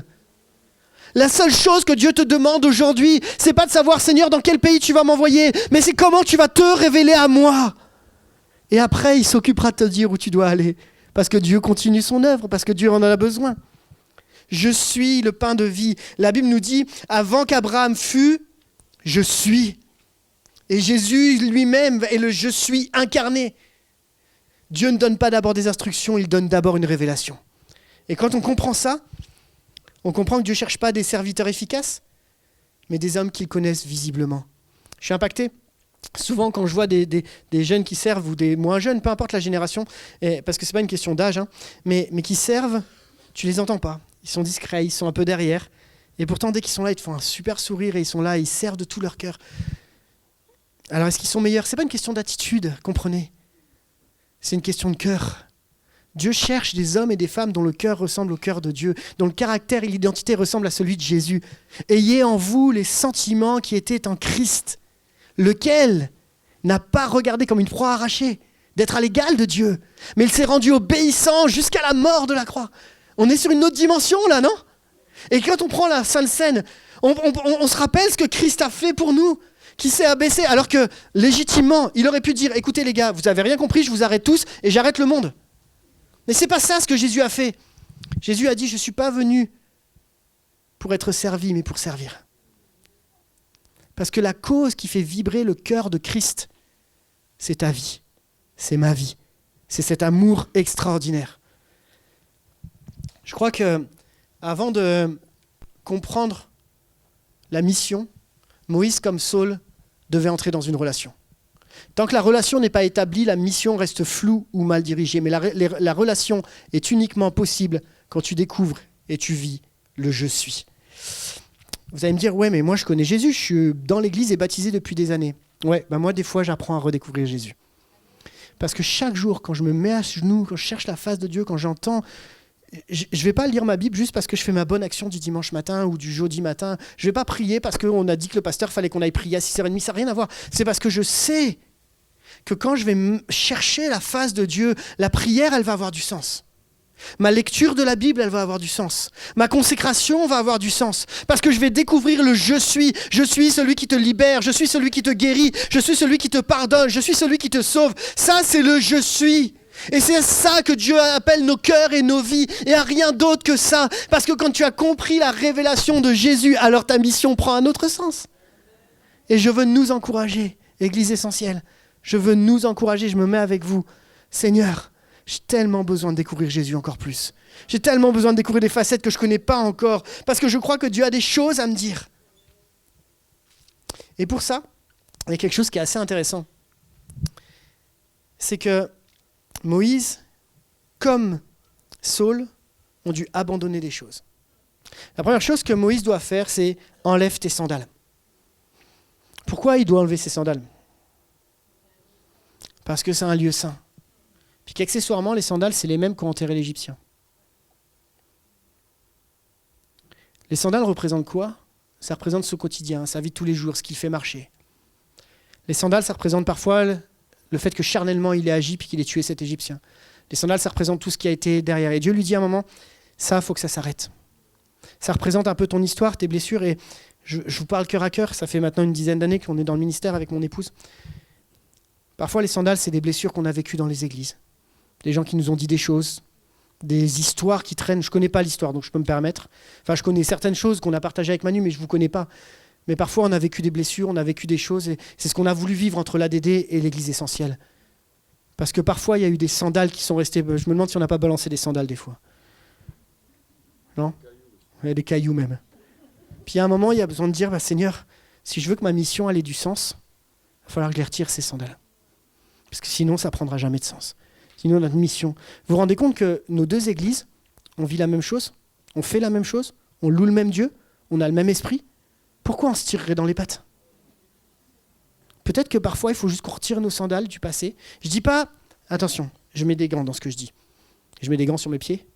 La seule chose que Dieu te demande aujourd'hui, c'est pas de savoir, Seigneur, dans quel pays tu vas m'envoyer, mais c'est comment tu vas te révéler à moi. Et après, il s'occupera de te dire où tu dois aller, parce que Dieu continue son œuvre, parce que Dieu en a besoin. Je suis le pain de vie. La Bible nous dit, avant qu'Abraham fût, je suis. Et Jésus lui-même est le « je suis » incarné. Dieu ne donne pas d'abord des instructions, il donne d'abord une révélation. Et quand on comprend ça, on comprend que Dieu ne cherche pas des serviteurs efficaces, mais des hommes qu'il connaisse visiblement. Je suis impacté. Souvent, quand je vois des jeunes qui servent, ou des moins jeunes, peu importe la génération, parce que ce n'est pas une question d'âge, mais qui servent, tu ne les entends pas. Ils sont discrets, ils sont un peu derrière. Et pourtant, dès qu'ils sont là, ils te font un super sourire et ils sont là, ils servent de tout leur cœur. Alors, est-ce qu'ils sont meilleurs ? Ce n'est pas une question d'attitude, comprenez. C'est une question de cœur. Dieu cherche des hommes et des femmes dont le cœur ressemble au cœur de Dieu, dont le caractère et l'identité ressemblent à celui de Jésus. Ayez en vous les sentiments qui étaient en Christ, lequel n'a pas regardé comme une proie arrachée d'être à l'égal de Dieu, mais il s'est rendu obéissant jusqu'à la mort de la croix. On est sur une autre dimension là, non ? Et quand on prend la Sainte Seine, on se rappelle ce que Christ a fait pour nous, qui s'est abaissé, alors que légitimement, il aurait pu dire « Écoutez les gars, vous n'avez rien compris, je vous arrête tous et j'arrête le monde. » Mais c'est pas ça ce que Jésus a fait. Jésus a dit « Je ne suis pas venu pour être servi, mais pour servir. Parce que la cause qui fait vibrer le cœur de Christ, c'est ta vie, c'est ma vie, c'est cet amour extraordinaire. Je crois que avant de comprendre la mission, Moïse comme Saul devait entrer dans une relation. Tant que la relation n'est pas établie, la mission reste floue ou mal dirigée. Mais la relation est uniquement possible quand tu découvres et tu vis le « je suis ». Vous allez me dire, ouais, mais moi je connais Jésus, je suis dans l'église et baptisé depuis des années. Ouais, moi des fois j'apprends à redécouvrir Jésus. Parce que chaque jour, quand je me mets à genoux, quand je cherche la face de Dieu, quand j'entends, je ne vais pas lire ma Bible juste parce que je fais ma bonne action du dimanche matin ou du jeudi matin. Je ne vais pas prier parce qu'on a dit que le pasteur fallait qu'on aille prier à 6h30. Ça n'a rien à voir. C'est parce que je sais que quand je vais chercher la face de Dieu, la prière, elle va avoir du sens. Ma lecture de la Bible, elle va avoir du sens. Ma consécration va avoir du sens. Parce que je vais découvrir le « je suis ». Je suis celui qui te libère. Je suis celui qui te guérit. Je suis celui qui te pardonne. Je suis celui qui te sauve. Ça, c'est le « je suis ». Et c'est ça que Dieu appelle nos cœurs et nos vies. Et à rien d'autre que ça. Parce que quand tu as compris la révélation de Jésus, alors ta mission prend un autre sens. Et je veux nous encourager, Église essentielle. Je veux nous encourager, je me mets avec vous. Seigneur, j'ai tellement besoin de découvrir Jésus encore plus. J'ai tellement besoin de découvrir des facettes que je ne connais pas encore. Parce que je crois que Dieu a des choses à me dire. Et pour ça, il y a quelque chose qui est assez intéressant. C'est que Moïse, comme Saul, ont dû abandonner des choses. La première chose que Moïse doit faire, c'est « enlève tes sandales ». Pourquoi il doit enlever ses sandales ? Parce que c'est un lieu saint. Puis qu'accessoirement, les sandales, c'est les mêmes qu'ont enterré l'Égyptien. Les sandales représentent quoi ? Ça représente son quotidien, sa vie de tous les jours, ce qu'il fait marcher. Les sandales, ça représente parfois le fait que charnellement il ait agi puis qu'il ait tué cet Égyptien. Les sandales, ça représente tout ce qui a été derrière. Et Dieu lui dit à un moment, ça, il faut que ça s'arrête. Ça représente un peu ton histoire, tes blessures. Et je vous parle cœur à cœur, ça fait maintenant une dizaine d'années qu'on est dans le ministère avec mon épouse. Parfois, les sandales, c'est des blessures qu'on a vécues dans les églises. Des gens qui nous ont dit des choses, des histoires qui traînent. Je ne connais pas l'histoire, donc je peux me permettre. Enfin, je connais certaines choses qu'on a partagées avec Manu, mais je ne vous connais pas. Mais parfois, on a vécu des blessures, on a vécu des choses. Et c'est ce qu'on a voulu vivre entre l'ADD et l'Église essentielle. Parce que parfois, il y a eu des sandales qui sont restées... Je me demande si on n'a pas balancé des sandales des fois. Non ? Il y a des cailloux même. Puis à un moment, il y a besoin de dire, Seigneur, si je veux que ma mission elle ait du sens, il va falloir que je les retire, ces sandales. Parce que sinon, ça ne prendra jamais de sens. Sinon, notre mission... Vous vous rendez compte que nos deux églises, on vit la même chose, on fait la même chose, on loue le même Dieu, on a le même esprit. Pourquoi on se tirerait dans les pattes ? Peut-être que parfois, il faut juste qu'on retire nos sandales du passé. Je ne dis pas... Attention, je mets des gants dans ce que je dis. Je mets des gants sur mes pieds,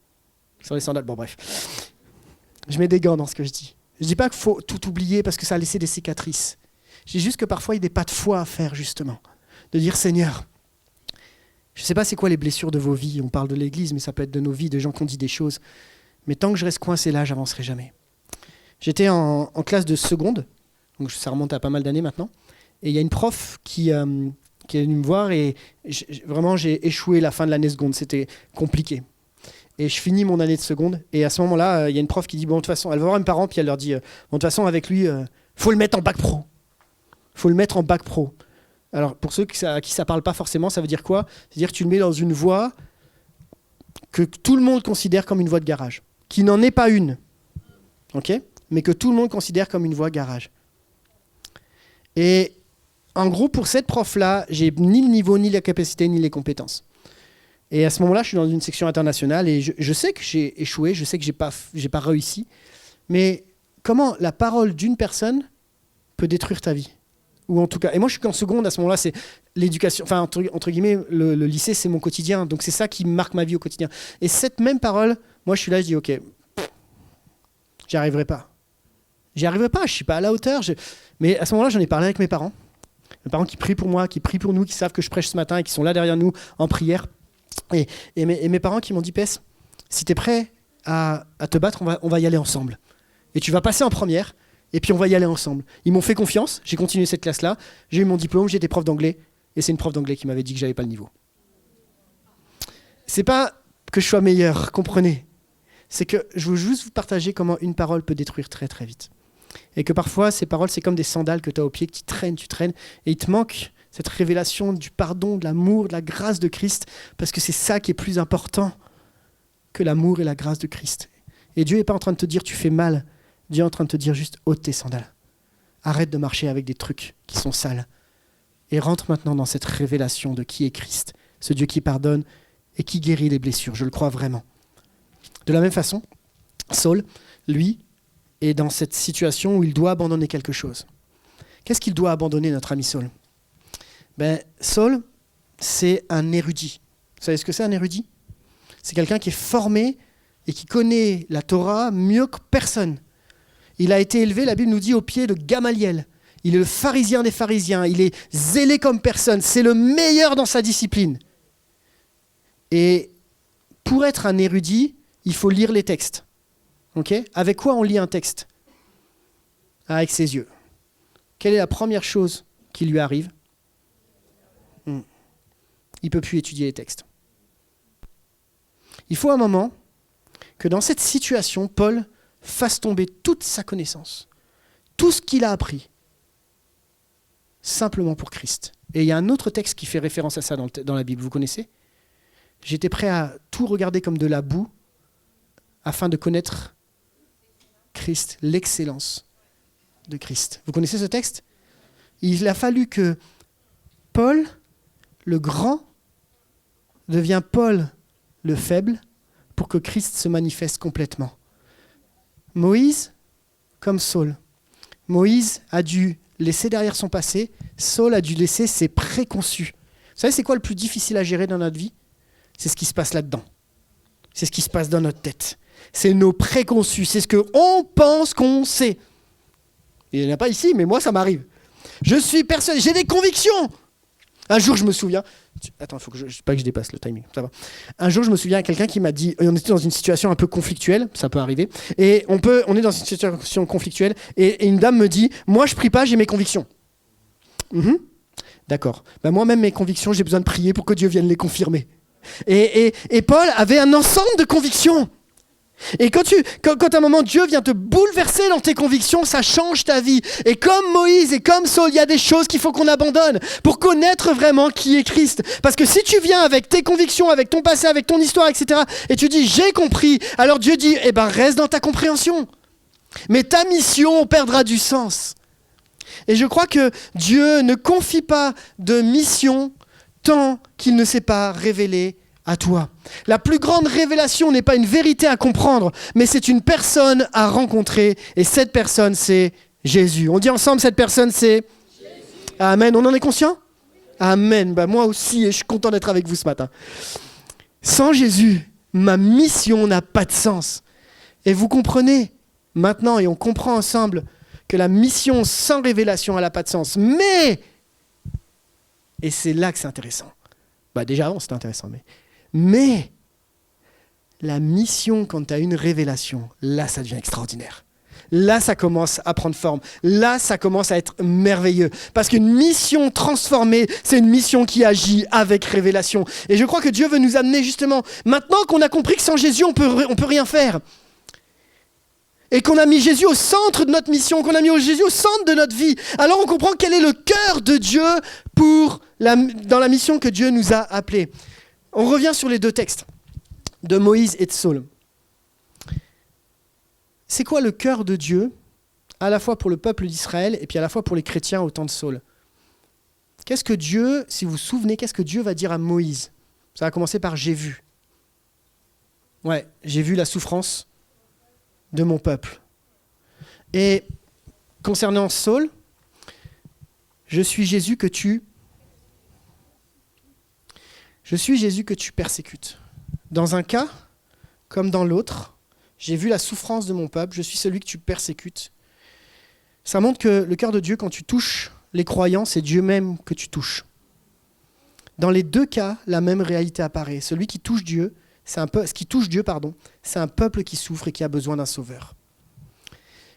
sur les sandales, bon bref. Je mets des gants dans ce que je dis. Je ne dis pas qu'il faut tout oublier parce que ça a laissé des cicatrices. Je dis juste que parfois, il y a des pas de foi à faire, justement. De dire, Seigneur, je ne sais pas c'est quoi les blessures de vos vies. On parle de l'Église, mais ça peut être de nos vies, de gens qui ont dit des choses. Mais tant que je reste coincé là, je n'avancerai jamais. J'étais en classe de seconde, donc ça remonte à pas mal d'années maintenant. Et il y a une prof qui est venue me voir et vraiment, j'ai échoué la fin de l'année seconde. C'était compliqué. Et je finis mon année de seconde. Et à ce moment-là, il y a une prof qui dit, bon, de toute façon, elle va voir mes parents, puis elle leur dit, bon, de toute façon, avec lui, faut le mettre en bac pro. Faut le mettre en bac pro. Alors, pour ceux à qui ça parle pas forcément, ça veut dire quoi ? C'est-à-dire que tu le mets dans une voie que tout le monde considère comme une voie de garage. Qui n'en est pas une. OK ? Mais que tout le monde considère comme une voie garage. Et en gros, pour cette prof-là, j'ai ni le niveau, ni la capacité, ni les compétences. Et à ce moment-là, je suis dans une section internationale et je sais que j'ai échoué, je sais que j'ai pas réussi. Mais comment la parole d'une personne peut détruire ta vie ? Ou en tout cas, et moi je suis qu'en seconde, à ce moment-là, c'est l'éducation, enfin entre guillemets, le lycée, c'est mon quotidien. Donc c'est ça qui marque ma vie au quotidien. Et cette même parole, moi je suis là, je dis ok, j'y arriverai pas. J'y arriverai pas, je suis pas à la hauteur. Mais à ce moment-là, j'en ai parlé avec mes parents. Mes parents qui prient pour moi, qui prient pour nous, qui savent que je prêche ce matin et qui sont là derrière nous en prière. Et mes parents qui m'ont dit, Pes, si tu es prêt à te battre, on va y aller ensemble. Et tu vas passer en première, et puis on va y aller ensemble. Ils m'ont fait confiance, j'ai continué cette classe-là, j'ai eu mon diplôme, j'étais prof d'anglais, et c'est une prof d'anglais qui m'avait dit que j'avais pas le niveau. C'est pas que je sois meilleur, comprenez. c'est que je veux juste vous partager comment une parole peut détruire très très vite. Et que parfois, ces paroles, c'est comme des sandales que tu as au pied, que tu traînes, et il te manque cette révélation du pardon, de l'amour, de la grâce de Christ, parce que c'est ça qui est plus important que l'amour et la grâce de Christ. Et Dieu n'est pas en train de te dire tu fais mal, Dieu est en train de te dire juste ôte tes sandales. Arrête de marcher avec des trucs qui sont sales. Et rentre maintenant dans cette révélation de qui est Christ, ce Dieu qui pardonne et qui guérit les blessures, je le crois vraiment. De la même façon, Saul, lui, est dans cette situation où il doit abandonner quelque chose. Qu'est-ce qu'il doit abandonner, notre ami Saul ? Saul, c'est un érudit. Vous savez ce que c'est un érudit ? C'est quelqu'un qui est formé et qui connaît la Torah mieux que personne. Il a été élevé, la Bible nous dit, au pied de Gamaliel. Il est le pharisien des pharisiens, il est zélé comme personne, c'est le meilleur dans sa discipline. Et pour être un érudit, il faut lire les textes. Okay ? Avec quoi on lit un texte ? Avec ses yeux. Quelle est la première chose qui lui arrive ? Il ne peut plus étudier les textes. Il faut un moment que dans cette situation, Paul fasse tomber toute sa connaissance, tout ce qu'il a appris, simplement pour Christ. Et il y a un autre texte qui fait référence à ça dans la Bible, vous connaissez ? J'étais prêt à tout regarder comme de la boue afin de connaître Christ, l'excellence de Christ. Vous connaissez ce texte ? Il a fallu que Paul, le grand, devienne Paul, le faible, pour que Christ se manifeste complètement. Moïse, comme Saul. Moïse a dû laisser derrière son passé, Saul a dû laisser ses préconçus. Vous savez, c'est quoi le plus difficile à gérer dans notre vie ? C'est ce qui se passe là-dedans. C'est ce qui se passe dans notre tête. C'est nos préconçus, c'est ce qu'on pense qu'on sait. Il n'y en a pas ici, mais moi, ça m'arrive. Je suis persuadé, j'ai des convictions. Un jour, je me souviens... Attends, il faut que pas que je dépasse le timing, ça va. Un jour, je me souviens à quelqu'un qui m'a dit... On était dans une situation un peu conflictuelle, ça peut arriver, et on est dans une situation conflictuelle, et une dame me dit, moi, je prie pas, j'ai mes convictions. D'accord. Moi-même, mes convictions, j'ai besoin de prier pour que Dieu vienne les confirmer. Et Paul avait un ensemble de convictions. Et quand à un moment Dieu vient te bouleverser dans tes convictions, ça change ta vie. Et comme Moïse et comme Saul, il y a des choses qu'il faut qu'on abandonne pour connaître vraiment qui est Christ. Parce que si tu viens avec tes convictions, avec ton passé, avec ton histoire, etc., et tu dis j'ai compris, alors Dieu dit reste dans ta compréhension. Mais ta mission perdra du sens. Et je crois que Dieu ne confie pas de mission tant qu'il ne s'est pas révélé à toi. La plus grande révélation n'est pas une vérité à comprendre, mais c'est une personne à rencontrer. Et cette personne, c'est Jésus. On dit ensemble, cette personne, c'est Jésus. Amen. On en est conscient ? Amen. Moi aussi, et je suis content d'être avec vous ce matin. Sans Jésus, ma mission n'a pas de sens. Et vous comprenez maintenant, et on comprend ensemble, que la mission sans révélation, elle n'a pas de sens. Mais, et c'est là que c'est intéressant. Déjà avant, c'était intéressant, mais la mission, quand tu as une révélation, là, ça devient extraordinaire. Là, ça commence à prendre forme. Là, ça commence à être merveilleux. Parce qu'une mission transformée, c'est une mission qui agit avec révélation. Et je crois que Dieu veut nous amener justement, maintenant qu'on a compris que sans Jésus, on peut rien faire. Et qu'on a mis Jésus au centre de notre mission, qu'on a mis Jésus au centre de notre vie. Alors on comprend quel est le cœur de Dieu dans la mission que Dieu nous a appelés. On revient sur les deux textes de Moïse et de Saul. C'est quoi le cœur de Dieu, à la fois pour le peuple d'Israël et puis à la fois pour les chrétiens au temps de Saul ? Qu'est-ce que Dieu, si vous vous souvenez, qu'est-ce que Dieu va dire à Moïse ? Ça va commencer par « j'ai vu ». Ouais, j'ai vu la souffrance de mon peuple. Et concernant Saul, je suis Jésus que tu persécutes. Dans un cas, comme dans l'autre, j'ai vu la souffrance de mon peuple, je suis celui que tu persécutes. Ça montre que le cœur de Dieu, quand tu touches les croyants, c'est Dieu même que tu touches. Dans les deux cas, la même réalité apparaît. Celui qui touche Dieu, c'est un peuple qui souffre et qui a besoin d'un sauveur.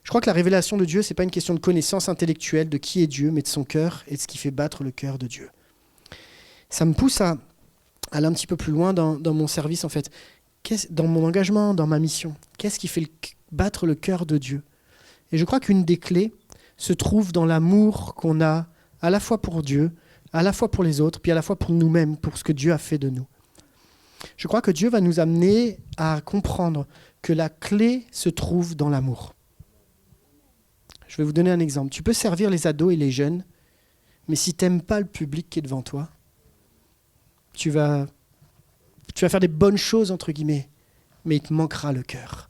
Je crois que la révélation de Dieu, ce n'est pas une question de connaissance intellectuelle de qui est Dieu, mais de son cœur et de ce qui fait battre le cœur de Dieu. Ça me pousse à aller un petit peu plus loin dans mon service, en fait. dans mon engagement, dans ma mission, qu'est-ce qui fait battre le cœur de Dieu? Et je crois qu'une des clés se trouve dans l'amour qu'on a à la fois pour Dieu, à la fois pour les autres, puis à la fois pour nous-mêmes, pour ce que Dieu a fait de nous. Je crois que Dieu va nous amener à comprendre que la clé se trouve dans l'amour. Je vais vous donner un exemple. Tu peux servir les ados et les jeunes, mais si tu n'aimes pas le public qui est devant toi, tu vas faire des bonnes choses, entre guillemets, mais il te manquera le cœur.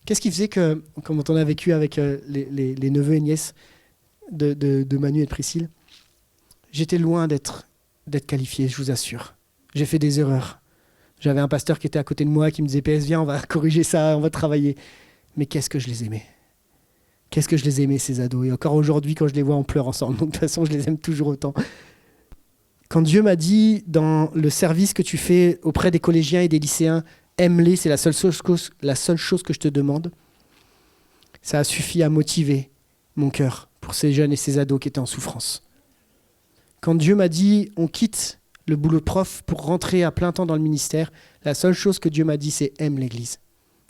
Qu'est-ce qui faisait que, comme on a vécu avec les neveux et nièces de Manu et de Priscille, j'étais loin d'être qualifié, je vous assure. J'ai fait des erreurs. J'avais un pasteur qui était à côté de moi qui me disait « PS, viens, on va corriger ça, on va travailler. » Mais qu'est-ce que je les aimais. Qu'est-ce que je les aimais, ces ados. Et encore aujourd'hui, quand je les vois, on pleure ensemble. Donc de toute façon, je les aime toujours autant. Quand Dieu m'a dit, dans le service que tu fais auprès des collégiens et des lycéens, aime-les, c'est la seule chose que je te demande, ça a suffi à motiver mon cœur pour ces jeunes et ces ados qui étaient en souffrance. Quand Dieu m'a dit, on quitte le boulot de prof pour rentrer à plein temps dans le ministère, la seule chose que Dieu m'a dit, c'est aime l'Église,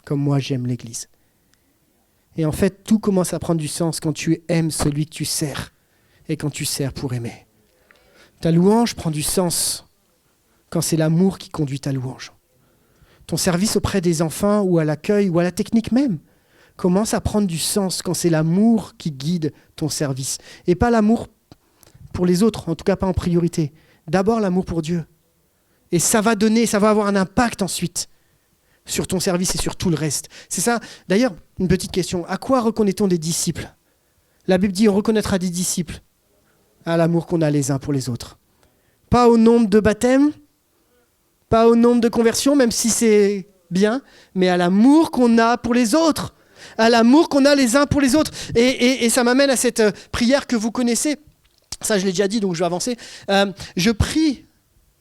comme moi j'aime l'Église. Et en fait, tout commence à prendre du sens quand tu aimes celui que tu sers et quand tu sers pour aimer. Ta louange prend du sens quand c'est l'amour qui conduit ta louange. Ton service auprès des enfants ou à l'accueil ou à la technique même commence à prendre du sens quand c'est l'amour qui guide ton service. Et pas l'amour pour les autres, en tout cas pas en priorité. D'abord l'amour pour Dieu. Et ça va avoir un impact ensuite sur ton service et sur tout le reste. C'est ça. D'ailleurs, une petite question. À quoi reconnaît-on des disciples? La Bible dit on reconnaîtra des disciples à l'amour qu'on a les uns pour les autres. Pas au nombre de baptêmes, pas au nombre de conversions, même si c'est bien, mais à l'amour qu'on a pour les autres, à l'amour qu'on a les uns pour les autres. Et ça m'amène à cette prière que vous connaissez. Ça, je l'ai déjà dit, donc je vais avancer. Je prie,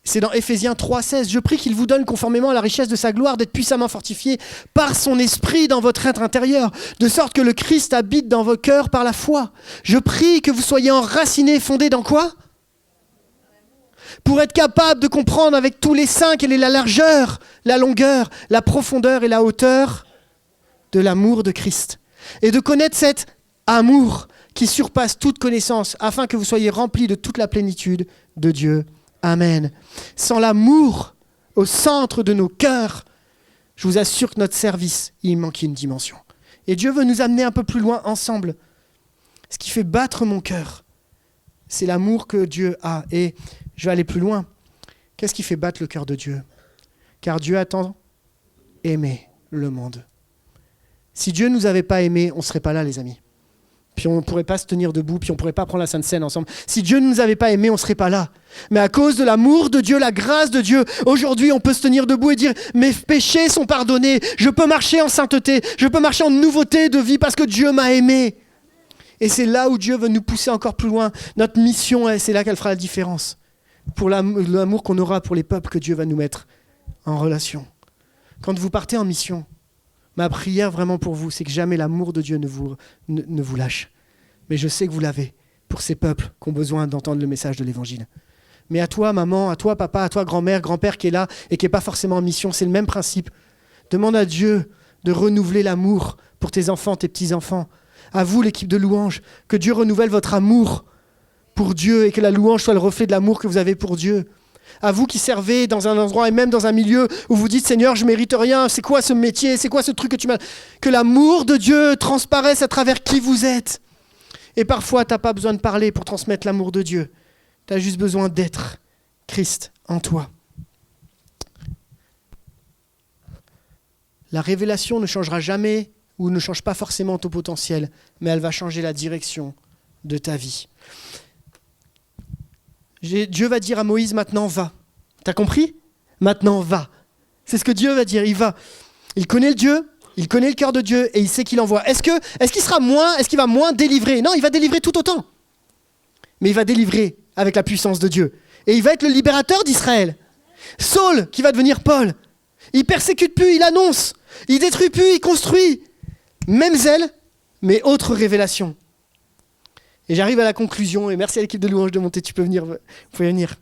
c'est dans Éphésiens 3,16, je prie qu'il vous donne, conformément à la richesse de sa gloire, d'être puissamment fortifié par son esprit dans votre être intérieur, de sorte que le Christ habite dans vos cœurs par la foi. Je prie que vous soyez enracinés, fondés dans quoi? Pour être capable de comprendre avec tous les saints quelle est la largeur, la longueur, la profondeur et la hauteur de l'amour de Christ. Et de connaître cet amour qui surpasse toute connaissance, afin que vous soyez remplis de toute la plénitude de Dieu. Amen. Sans l'amour au centre de nos cœurs, je vous assure que notre service, il manque une dimension. Et Dieu veut nous amener un peu plus loin ensemble. Ce qui fait battre mon cœur, c'est l'amour que Dieu a. Et je vais aller plus loin. Qu'est-ce qui fait battre le cœur de Dieu? Car Dieu a tant aimé le monde. Si Dieu ne nous avait pas aimés, on ne serait pas là, les amis. Puis on ne pourrait pas se tenir debout, puis on ne pourrait pas prendre la Sainte Seine ensemble. Si Dieu ne nous avait pas aimés, on ne serait pas là. Mais à cause de l'amour de Dieu, la grâce de Dieu, aujourd'hui on peut se tenir debout et dire « Mes péchés sont pardonnés, je peux marcher en sainteté, je peux marcher en nouveauté de vie parce que Dieu m'a aimé. » Et c'est là où Dieu veut nous pousser encore plus loin. Notre mission, c'est là qu'elle fera la différence. Pour l'amour qu'on aura pour les peuples que Dieu va nous mettre en relation. Quand vous partez en mission, ma prière vraiment pour vous, c'est que jamais l'amour de Dieu ne vous lâche. Mais je sais que vous l'avez pour ces peuples qui ont besoin d'entendre le message de l'Évangile. Mais à toi, maman, à toi, papa, à toi, grand-mère, grand-père qui est là et qui n'est pas forcément en mission, c'est le même principe. Demande à Dieu de renouveler l'amour pour tes enfants, tes petits-enfants. À vous, l'équipe de louange, que Dieu renouvelle votre amour pour Dieu et que la louange soit le reflet de l'amour que vous avez pour Dieu. À vous qui servez dans un endroit et même dans un milieu où vous dites « Seigneur, je ne mérite rien, c'est quoi ce métier, c'est quoi ce truc que tu m'as... » Que l'amour de Dieu transparaisse à travers qui vous êtes. Et parfois, tu n'as pas besoin de parler pour transmettre l'amour de Dieu. Tu as juste besoin d'être Christ en toi. La révélation ne changera jamais ou ne change pas forcément ton potentiel, mais elle va changer la direction de ta vie. Dieu va dire à Moïse, maintenant va. T'as compris? Maintenant va. C'est ce que Dieu va dire, il va. Il connaît le Dieu, il connaît le cœur de Dieu et il sait qu'il envoie. Est-ce qu'il va moins délivrer? Non, il va délivrer tout autant. Mais il va délivrer avec la puissance de Dieu. Et il va être le libérateur d'Israël. Saul, qui va devenir Paul. Il persécute plus, il annonce. Il détruit plus, il construit. Même zèle, mais autre révélation. Et j'arrive à la conclusion, et merci à l'équipe de louange de monter, vous pouvez venir.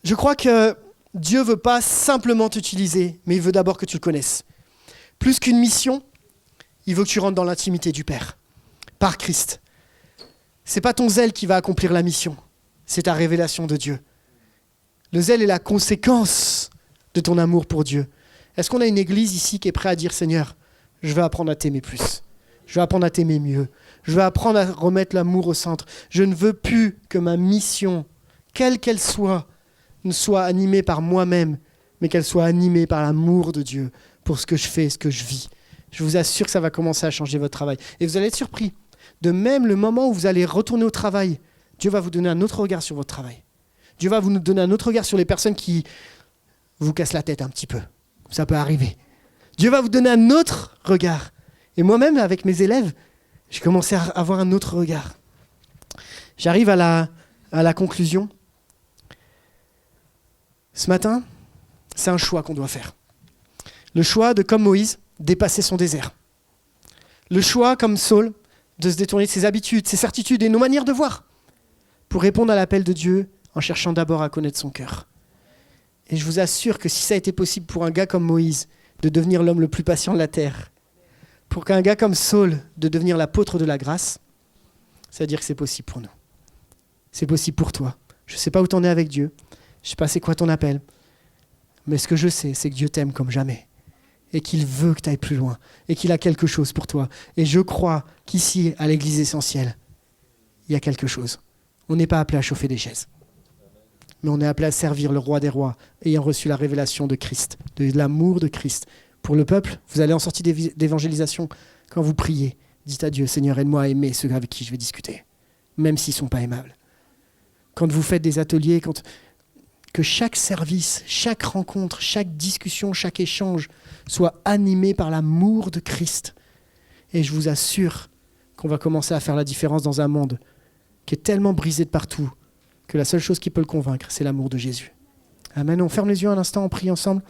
Je crois que Dieu ne veut pas simplement t'utiliser, mais il veut d'abord que tu le connaisses. Plus qu'une mission, il veut que tu rentres dans l'intimité du Père, par Christ. Ce n'est pas ton zèle qui va accomplir la mission, c'est ta révélation de Dieu. Le zèle est la conséquence de ton amour pour Dieu. Est-ce qu'on a une église ici qui est prête à dire « Seigneur, je veux apprendre à t'aimer plus. Je veux apprendre à t'aimer mieux. Je veux apprendre à remettre l'amour au centre. Je ne veux plus que ma mission, quelle qu'elle soit, ne soit animée par moi-même, mais qu'elle soit animée par l'amour de Dieu pour ce que je fais, ce que je vis. » Je vous assure que ça va commencer à changer votre travail. Et vous allez être surpris. De même, le moment où vous allez retourner au travail, Dieu va vous donner un autre regard sur votre travail. Dieu va vous donner un autre regard sur les personnes qui vous cassent la tête un petit peu. Ça peut arriver. Dieu va vous donner un autre regard. Et moi-même, avec mes élèves, j'ai commencé à avoir un autre regard. J'arrive à la conclusion. Ce matin, c'est un choix qu'on doit faire. Le choix de, comme Moïse, dépasser son désert. Le choix, comme Saul, de se détourner de ses habitudes, ses certitudes et nos manières de voir pour répondre à l'appel de Dieu en cherchant d'abord à connaître son cœur. Et je vous assure que si ça a été possible pour un gars comme Moïse de devenir l'homme le plus patient de la terre, pour qu'un gars comme Saul de devenir l'apôtre de la grâce, ça veut dire que c'est possible pour nous. C'est possible pour toi. Je ne sais pas où tu en es avec Dieu. Je ne sais pas c'est quoi ton appel. Mais ce que je sais, c'est que Dieu t'aime comme jamais. Et qu'il veut que tu ailles plus loin. Et qu'il a quelque chose pour toi. Et je crois qu'ici, à l'Église essentielle, il y a quelque chose. On n'est pas appelé à chauffer des chaises. Mais on est appelé à servir le roi des rois, ayant reçu la révélation de Christ, de l'amour de Christ. Pour le peuple, vous allez en sortie d'évangélisation. Quand vous priez, dites à Dieu, Seigneur, aide-moi à aimer ceux avec qui je vais discuter, même s'ils ne sont pas aimables. Quand vous faites des ateliers, que chaque service, chaque rencontre, chaque discussion, chaque échange soit animé par l'amour de Christ. Et je vous assure qu'on va commencer à faire la différence dans un monde qui est tellement brisé de partout que la seule chose qui peut le convaincre, c'est l'amour de Jésus. Amen. On ferme les yeux un instant, on prie ensemble.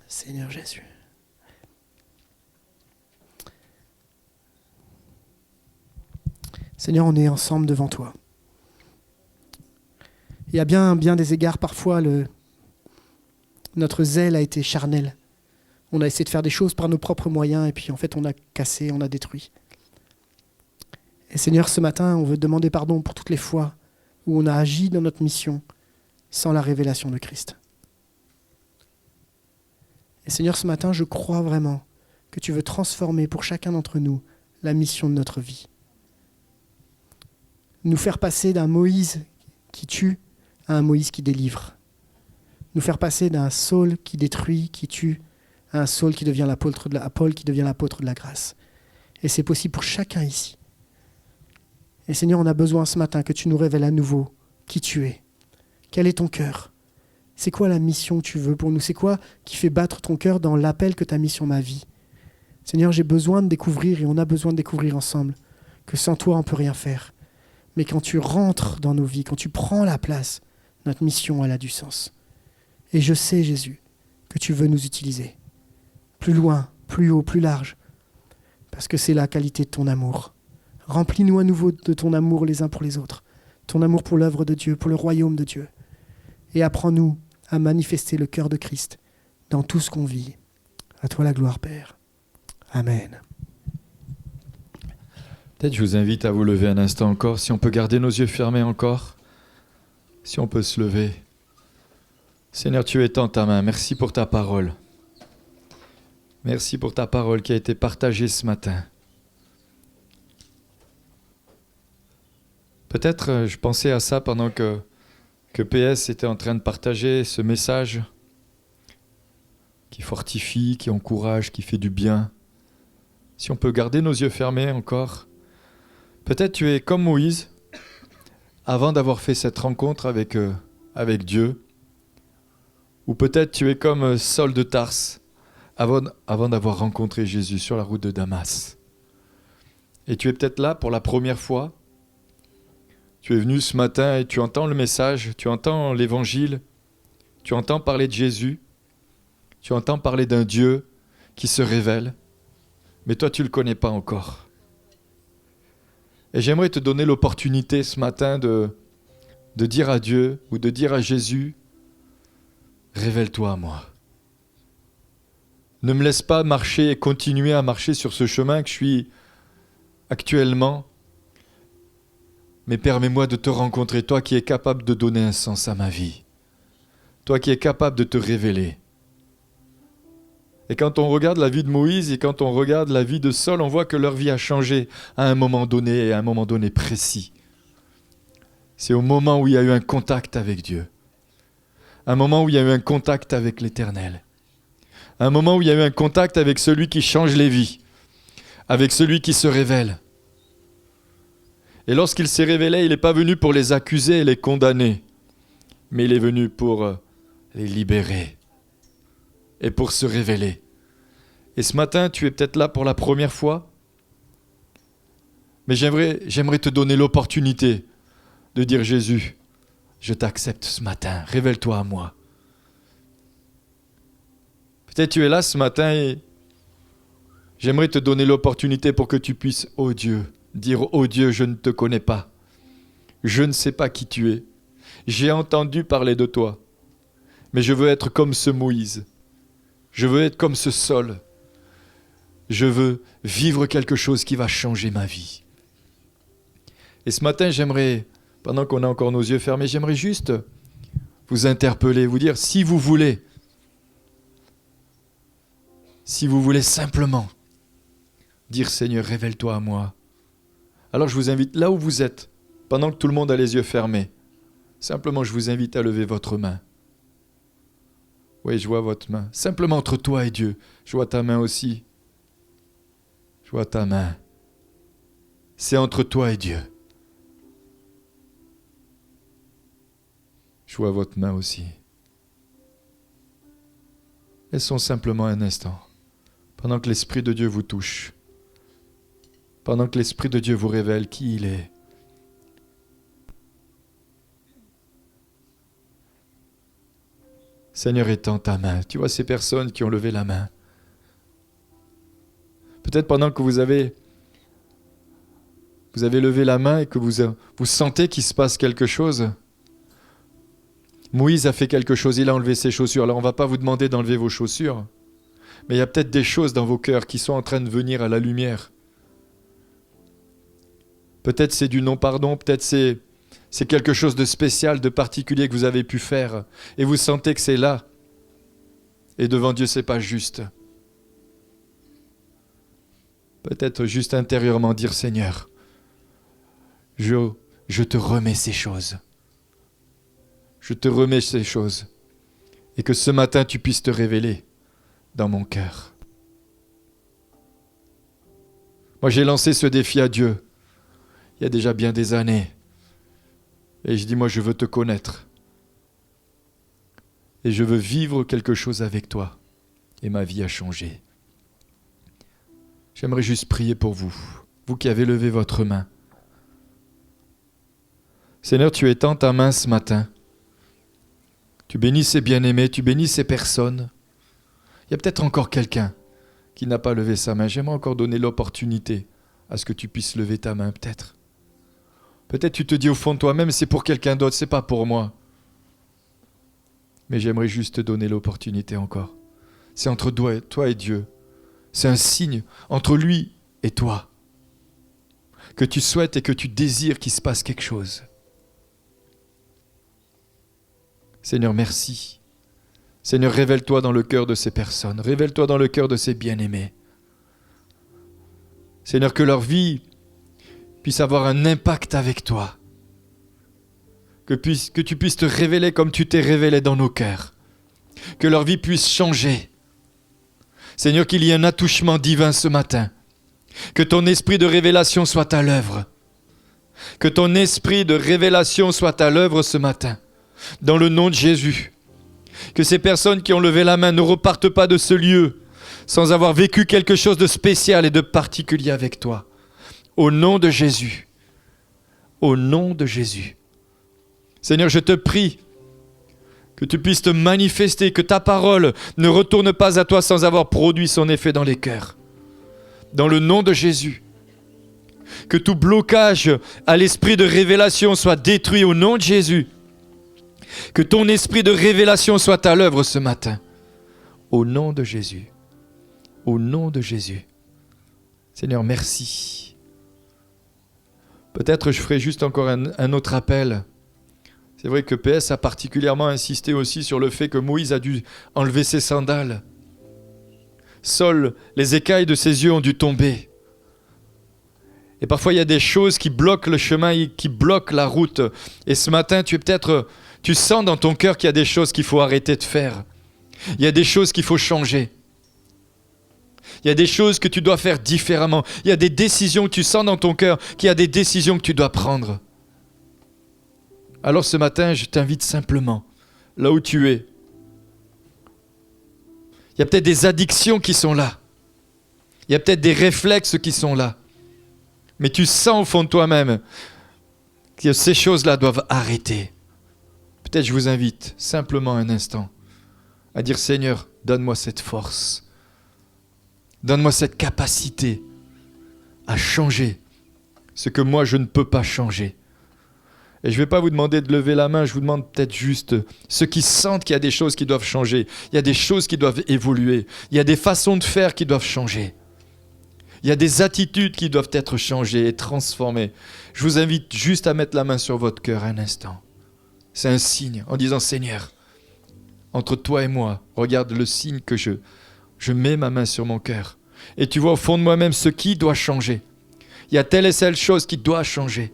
Seigneur Jésus. Seigneur, on est ensemble devant toi. Il y a bien des égards, parfois, notre zèle a été charnel. On a essayé de faire des choses par nos propres moyens et puis en fait on a cassé, on a détruit. Et Seigneur, ce matin, on veut te demander pardon pour toutes les fois où on a agi dans notre mission sans la révélation de Christ. Et Seigneur, ce matin, je crois vraiment que tu veux transformer pour chacun d'entre nous la mission de notre vie. Nous faire passer d'un Moïse qui tue à un Moïse qui délivre. Nous faire passer d'un Saul qui détruit, qui tue, à un Saul qui devient l'apôtre de la grâce. Et c'est possible pour chacun ici. Et Seigneur, on a besoin ce matin que tu nous révèles à nouveau qui tu es. Quel est ton cœur ? C'est quoi la mission que tu veux pour nous ? C'est quoi qui fait battre ton cœur dans l'appel que tu as mis sur ma vie ? Seigneur, j'ai besoin de découvrir et on a besoin de découvrir ensemble que sans toi, on ne peut rien faire. Mais quand tu rentres dans nos vies, quand tu prends la place, notre mission, elle a du sens. Et je sais, Jésus, que tu veux nous utiliser. Plus loin, plus haut, plus large. Parce que c'est la qualité de ton amour. Remplis-nous à nouveau de ton amour les uns pour les autres. Ton amour pour l'œuvre de Dieu, pour le royaume de Dieu. Et apprends-nous à manifester le cœur de Christ dans tout ce qu'on vit. À toi la gloire, Père. Amen. Peut-être je vous invite à vous lever un instant encore. Si on peut garder nos yeux fermés encore. Si on peut se lever. Seigneur, tu étends ta main. Merci pour ta parole. Merci pour ta parole qui a été partagée ce matin. Peut-être je pensais à ça pendant que PS était en train de partager ce message qui fortifie, qui encourage, qui fait du bien. Si on peut garder nos yeux fermés encore. Peut-être tu es comme Moïse, avant d'avoir fait cette rencontre avec Dieu. Ou peut-être tu es comme Saul de Tarse, avant d'avoir rencontré Jésus sur la route de Damas. Et tu es peut-être là pour la première fois. Tu es venu ce matin et tu entends le message, tu entends l'évangile, tu entends parler de Jésus, tu entends parler d'un Dieu qui se révèle, mais toi tu ne le connais pas encore. Et j'aimerais te donner l'opportunité ce matin de dire à Dieu ou de dire à Jésus, révèle-toi à moi. Ne me laisse pas marcher et continuer à marcher sur ce chemin que je suis actuellement. Mais permets-moi de te rencontrer, toi qui es capable de donner un sens à ma vie. Toi qui es capable de te révéler. Et quand on regarde la vie de Moïse et quand on regarde la vie de Saul, on voit que leur vie a changé à un moment donné et à un moment donné précis. C'est au moment où il y a eu un contact avec Dieu. Un moment où il y a eu un contact avec l'Éternel. Un moment où il y a eu un contact avec celui qui change les vies. Avec celui qui se révèle. Et lorsqu'il s'est révélé, il n'est pas venu pour les accuser et les condamner. Mais il est venu pour les libérer. Et pour se révéler. Et ce matin, tu es peut-être là pour la première fois. Mais j'aimerais te donner l'opportunité de dire Jésus, je t'accepte ce matin, révèle-toi à moi. Peut-être tu es là ce matin et j'aimerais te donner l'opportunité pour que tu puisses, oh Dieu, dire, oh Dieu, je ne te connais pas. Je ne sais pas qui tu es. J'ai entendu parler de toi. Mais je veux être comme ce Moïse. Je veux être comme ce Saul. Je veux vivre quelque chose qui va changer ma vie. Et ce matin, j'aimerais, pendant qu'on a encore nos yeux fermés, j'aimerais juste vous interpeller, vous dire, si vous voulez simplement dire, Seigneur, révèle-toi à moi. Alors je vous invite, là où vous êtes, pendant que tout le monde a les yeux fermés, simplement je vous invite à lever votre main. Oui, je vois votre main. Simplement entre toi et Dieu. Je vois ta main aussi. Je vois ta main. C'est entre toi et Dieu. Je vois votre main aussi. Laissons simplement un instant. Pendant que l'Esprit de Dieu vous touche. Pendant que l'Esprit de Dieu vous révèle qui il est. Seigneur, étends ta main. Tu vois ces personnes qui ont levé la main. Peut-être pendant que vous avez levé la main et que vous sentez qu'il se passe quelque chose. Moïse a fait quelque chose, il a enlevé ses chaussures. Alors on ne va pas vous demander d'enlever vos chaussures. Mais il y a peut-être des choses dans vos cœurs qui sont en train de venir à la lumière. Peut-être c'est du non-pardon, peut-être c'est quelque chose de spécial, de particulier que vous avez pu faire. Et vous sentez que c'est là. Et devant Dieu, c'est pas juste. Peut-être juste intérieurement dire, Seigneur, je te remets ces choses. Je te remets ces choses. Et que ce matin, tu puisses te révéler dans mon cœur. Moi, j'ai lancé ce défi à Dieu il y a déjà bien des années. Et je dis, moi, je veux te connaître. Et je veux vivre quelque chose avec toi. Et ma vie a changé. J'aimerais juste prier pour vous, vous qui avez levé votre main. Seigneur, tu étends ta main ce matin. Tu bénis ces bien-aimés, tu bénis ces personnes. Il y a peut-être encore quelqu'un qui n'a pas levé sa main. J'aimerais encore donner l'opportunité à ce que tu puisses lever ta main, peut-être. Peut-être tu te dis au fond de toi-même, c'est pour quelqu'un d'autre, c'est pas pour moi. Mais j'aimerais juste te donner l'opportunité encore. C'est entre toi et Dieu. C'est un signe entre lui et toi. Que tu souhaites et que tu désires qu'il se passe quelque chose. Seigneur, merci. Seigneur, révèle-toi dans le cœur de ces personnes. Révèle-toi dans le cœur de ces bien-aimés. Seigneur, que leur vie puisse avoir un impact avec toi. Que tu puisses te révéler comme tu t'es révélé dans nos cœurs. Que leur vie puisse changer. Seigneur, qu'il y ait un attouchement divin ce matin. Que ton esprit de révélation soit à l'œuvre. Que ton esprit de révélation soit à l'œuvre ce matin. Dans le nom de Jésus. Que ces personnes qui ont levé la main ne repartent pas de ce lieu sans avoir vécu quelque chose de spécial et de particulier avec toi. Au nom de Jésus. Au nom de Jésus. Seigneur, je te prie que tu puisses te manifester, que ta parole ne retourne pas à toi sans avoir produit son effet dans les cœurs. Dans le nom de Jésus. Que tout blocage à l'esprit de révélation soit détruit au nom de Jésus. Que ton esprit de révélation soit à l'œuvre ce matin. Au nom de Jésus. Au nom de Jésus. Seigneur, merci. Peut-être je ferai juste encore un autre appel. C'est vrai que PS a particulièrement insisté aussi sur le fait que Moïse a dû enlever ses sandales. Saul, les écailles de ses yeux ont dû tomber. Et parfois il y a des choses qui bloquent le chemin, qui bloquent la route. Et ce matin, tu sens dans ton cœur qu'il y a des choses qu'il faut arrêter de faire. Il y a des choses qu'il faut changer. Il y a des choses que tu dois faire différemment. Il y a des décisions que tu sens dans ton cœur, qu'il y a des décisions que tu dois prendre. Alors ce matin, je t'invite simplement, là où tu es. Il y a peut-être des addictions qui sont là. Il y a peut-être des réflexes qui sont là. Mais tu sens au fond de toi-même que ces choses-là doivent arrêter. Peut-être je vous invite simplement un instant à dire, Seigneur, donne-moi cette force. Donne-moi cette capacité à changer ce que moi je ne peux pas changer. Et je ne vais pas vous demander de lever la main, je vous demande peut-être juste ceux qui sentent qu'il y a des choses qui doivent changer. Il y a des choses qui doivent évoluer. Il y a des façons de faire qui doivent changer. Il y a des attitudes qui doivent être changées et transformées. Je vous invite juste à mettre la main sur votre cœur un instant. C'est un signe en disant, Seigneur, entre toi et moi, regarde le signe que je mets ma main sur mon cœur. Et tu vois au fond de moi-même ce qui doit changer. Il y a telle et telle chose qui doit changer.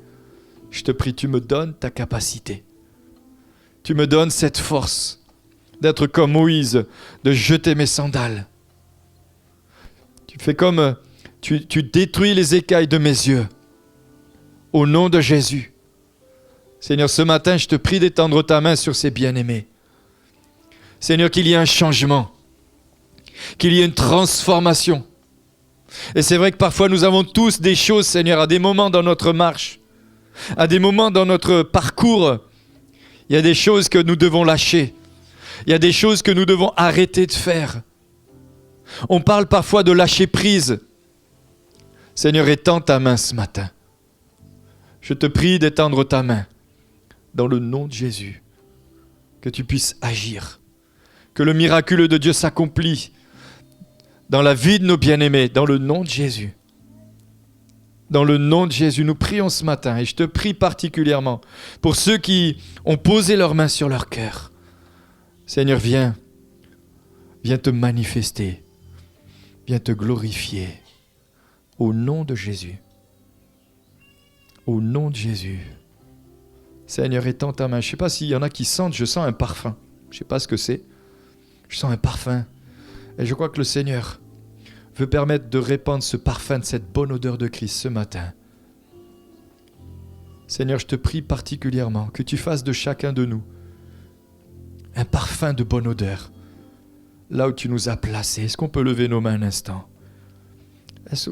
Je te prie, tu me donnes ta capacité. Tu me donnes cette force d'être comme Moïse, de jeter mes sandales. Tu fais comme, tu détruis les écailles de mes yeux. Au nom de Jésus. Seigneur, ce matin, je te prie d'étendre ta main sur ces bien-aimés. Seigneur, qu'il y ait un changement. Qu'il y ait une transformation. Et c'est vrai que parfois nous avons tous des choses, Seigneur, à des moments dans notre marche, à des moments dans notre parcours, il y a des choses que nous devons lâcher. Il y a des choses que nous devons arrêter de faire. On parle parfois de lâcher prise. Seigneur, étends ta main ce matin. Je te prie d'étendre ta main dans le nom de Jésus. Que tu puisses agir. Que le miracle de Dieu s'accomplit dans la vie de nos bien-aimés, dans le nom de Jésus. Dans le nom de Jésus, nous prions ce matin et je te prie particulièrement pour ceux qui ont posé leurs mains sur leur cœur. Seigneur, viens te manifester, viens te glorifier au nom de Jésus. Au nom de Jésus. Seigneur, étends ta main. Je ne sais pas s'il y en a qui sentent, je sens un parfum. Je ne sais pas ce que c'est. Je sens un parfum. Et je crois que le Seigneur veut permettre de répandre ce parfum de cette bonne odeur de Christ ce matin. Seigneur, je te prie particulièrement que tu fasses de chacun de nous un parfum de bonne odeur, là où tu nous as placés. Est-ce qu'on peut lever nos mains un instant?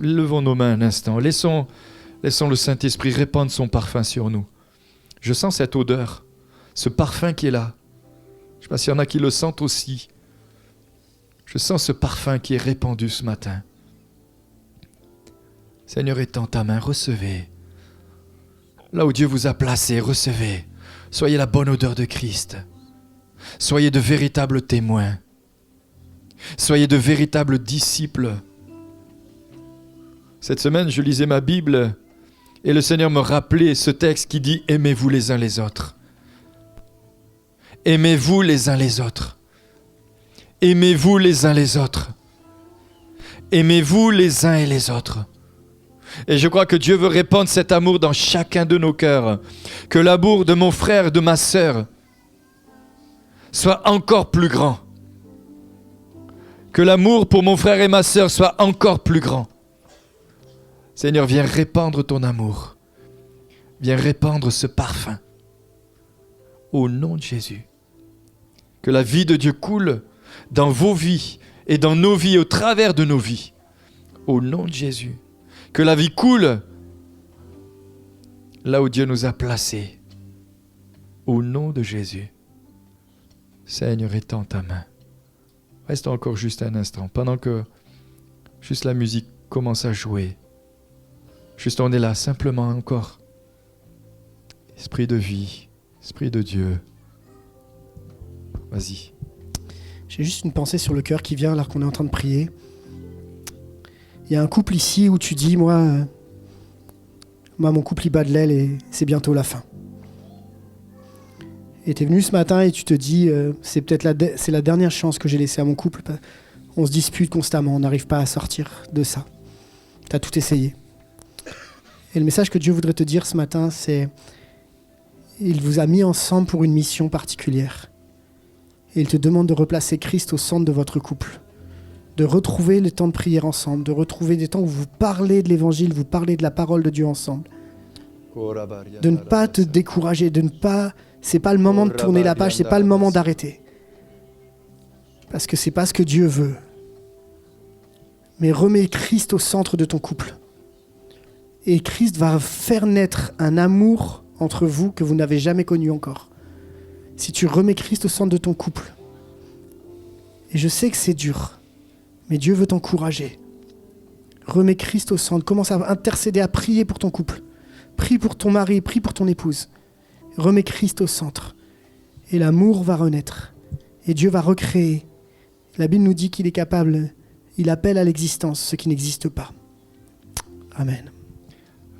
Levons nos mains un instant. Laissons le Saint-Esprit répandre son parfum sur nous. Je sens cette odeur, ce parfum qui est là. Je ne sais pas s'il y en a qui le sentent aussi. Je sens ce parfum qui est répandu ce matin. Seigneur, étends ta main, recevez. Là où Dieu vous a placé, recevez. Soyez la bonne odeur de Christ. Soyez de véritables témoins. Soyez de véritables disciples. Cette semaine, je lisais ma Bible et le Seigneur me rappelait ce texte qui dit « Aimez-vous les uns les autres. Aimez-vous les uns les autres. Aimez-vous les uns les autres. Aimez-vous les uns et les autres. » Et je crois que Dieu veut répandre cet amour dans chacun de nos cœurs. Que l'amour de mon frère, de ma sœur, soit encore plus grand. Que l'amour pour mon frère et ma sœur soit encore plus grand. Seigneur, viens répandre ton amour. Viens répandre ce parfum. Au nom de Jésus. Que la vie de Dieu coule dans vos vies et dans nos vies, au travers de nos vies. Au nom de Jésus. Que la vie coule là où Dieu nous a placés. Au nom de Jésus. Seigneur, étends ta main. Reste encore juste un instant, pendant que juste la musique commence à jouer. Juste on est là, simplement encore. Esprit de vie, Esprit de Dieu. Vas-y. J'ai juste une pensée sur le cœur qui vient alors qu'on est en train de prier. Il y a un couple ici où tu dis, moi mon couple il bat de l'aile et c'est bientôt la fin. Et tu es venu ce matin et tu te dis, c'est peut-être c'est la dernière chance que j'ai laissée à mon couple. On se dispute constamment, on n'arrive pas à sortir de ça. Tu as tout essayé. Et le message que Dieu voudrait te dire ce matin, c'est il vous a mis ensemble pour une mission particulière. Et il te demande de replacer Christ au centre de votre couple. De retrouver le temps de prière ensemble, de retrouver des temps où vous parlez de l'évangile, vous parlez de la parole de Dieu ensemble. De ne pas te décourager, c'est pas le moment de tourner la page, c'est pas le moment d'arrêter. Parce que c'est pas ce que Dieu veut. Mais remets Christ au centre de ton couple. Et Christ va faire naître un amour entre vous que vous n'avez jamais connu encore. Si tu remets Christ au centre de ton couple. Et je sais que c'est dur, mais Dieu veut t'encourager. Remets Christ au centre. Commence à intercéder, à prier pour ton couple. Prie pour ton mari, prie pour ton épouse. Remets Christ au centre. Et l'amour va renaître. Et Dieu va recréer. La Bible nous dit qu'il est capable. Il appelle à l'existence ce qui n'existe pas. Amen.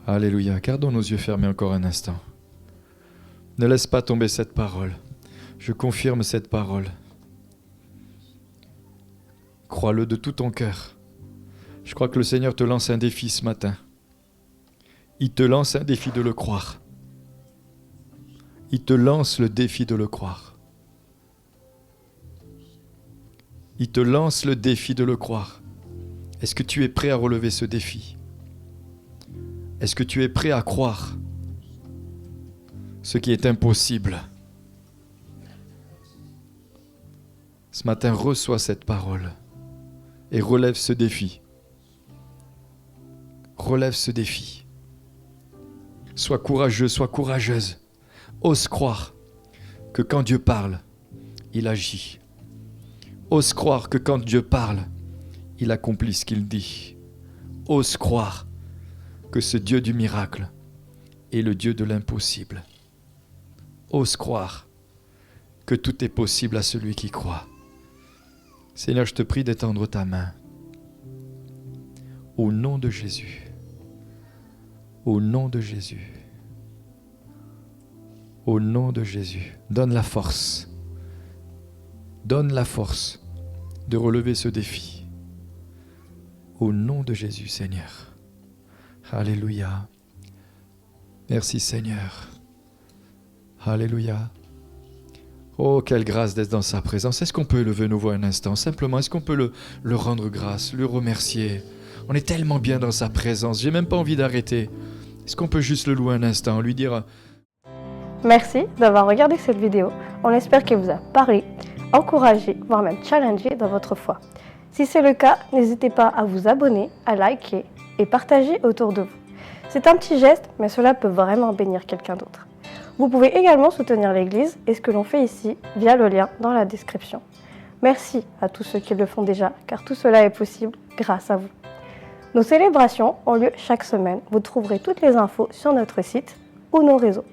Alléluia. Gardons nos yeux fermés encore un instant. Ne laisse pas tomber cette parole. Je confirme cette parole. Crois-le de tout ton cœur. Je crois que le Seigneur te lance un défi ce matin. Il te lance un défi de le croire. Il te lance le défi de le croire. Il te lance le défi de le croire. Est-ce que tu es prêt à relever ce défi? Est-ce que tu es prêt à croire ce qui est impossible? Ce matin, reçois cette parole et relève ce défi. Relève ce défi. Sois courageux, sois courageuse. Ose croire que quand Dieu parle, il agit. Ose croire que quand Dieu parle, il accomplit ce qu'il dit. Ose croire que ce Dieu du miracle est le Dieu de l'impossible. Ose croire que tout est possible à celui qui croit. Seigneur, je te prie d'étendre ta main. Au nom de Jésus. Au nom de Jésus. Au nom de Jésus. Donne la force. Donne la force de relever ce défi. Au nom de Jésus, Seigneur. Alléluia. Merci, Seigneur. Alléluia. Oh, quelle grâce d'être dans sa présence. Est-ce qu'on peut lever nos voix un instant? Simplement, est-ce qu'on peut le rendre grâce, le remercier? On est tellement bien dans sa présence. J'ai même pas envie d'arrêter. Est-ce qu'on peut juste le louer un instant, lui dire... Merci d'avoir regardé cette vidéo. On espère qu'elle vous a parlé, encouragé, voire même challengé dans votre foi. Si c'est le cas, n'hésitez pas à vous abonner, à liker et partager autour de vous. C'est un petit geste, mais cela peut vraiment bénir quelqu'un d'autre. Vous pouvez également soutenir l'Église et ce que l'on fait ici via le lien dans la description. Merci à tous ceux qui le font déjà, car tout cela est possible grâce à vous. Nos célébrations ont lieu chaque semaine. Vous trouverez toutes les infos sur notre site ou nos réseaux.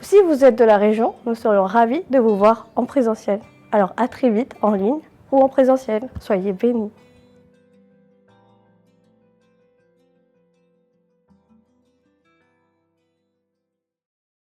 Si vous êtes de la région, nous serions ravis de vous voir en présentiel. Alors à très vite en ligne ou en présentiel. Soyez bénis.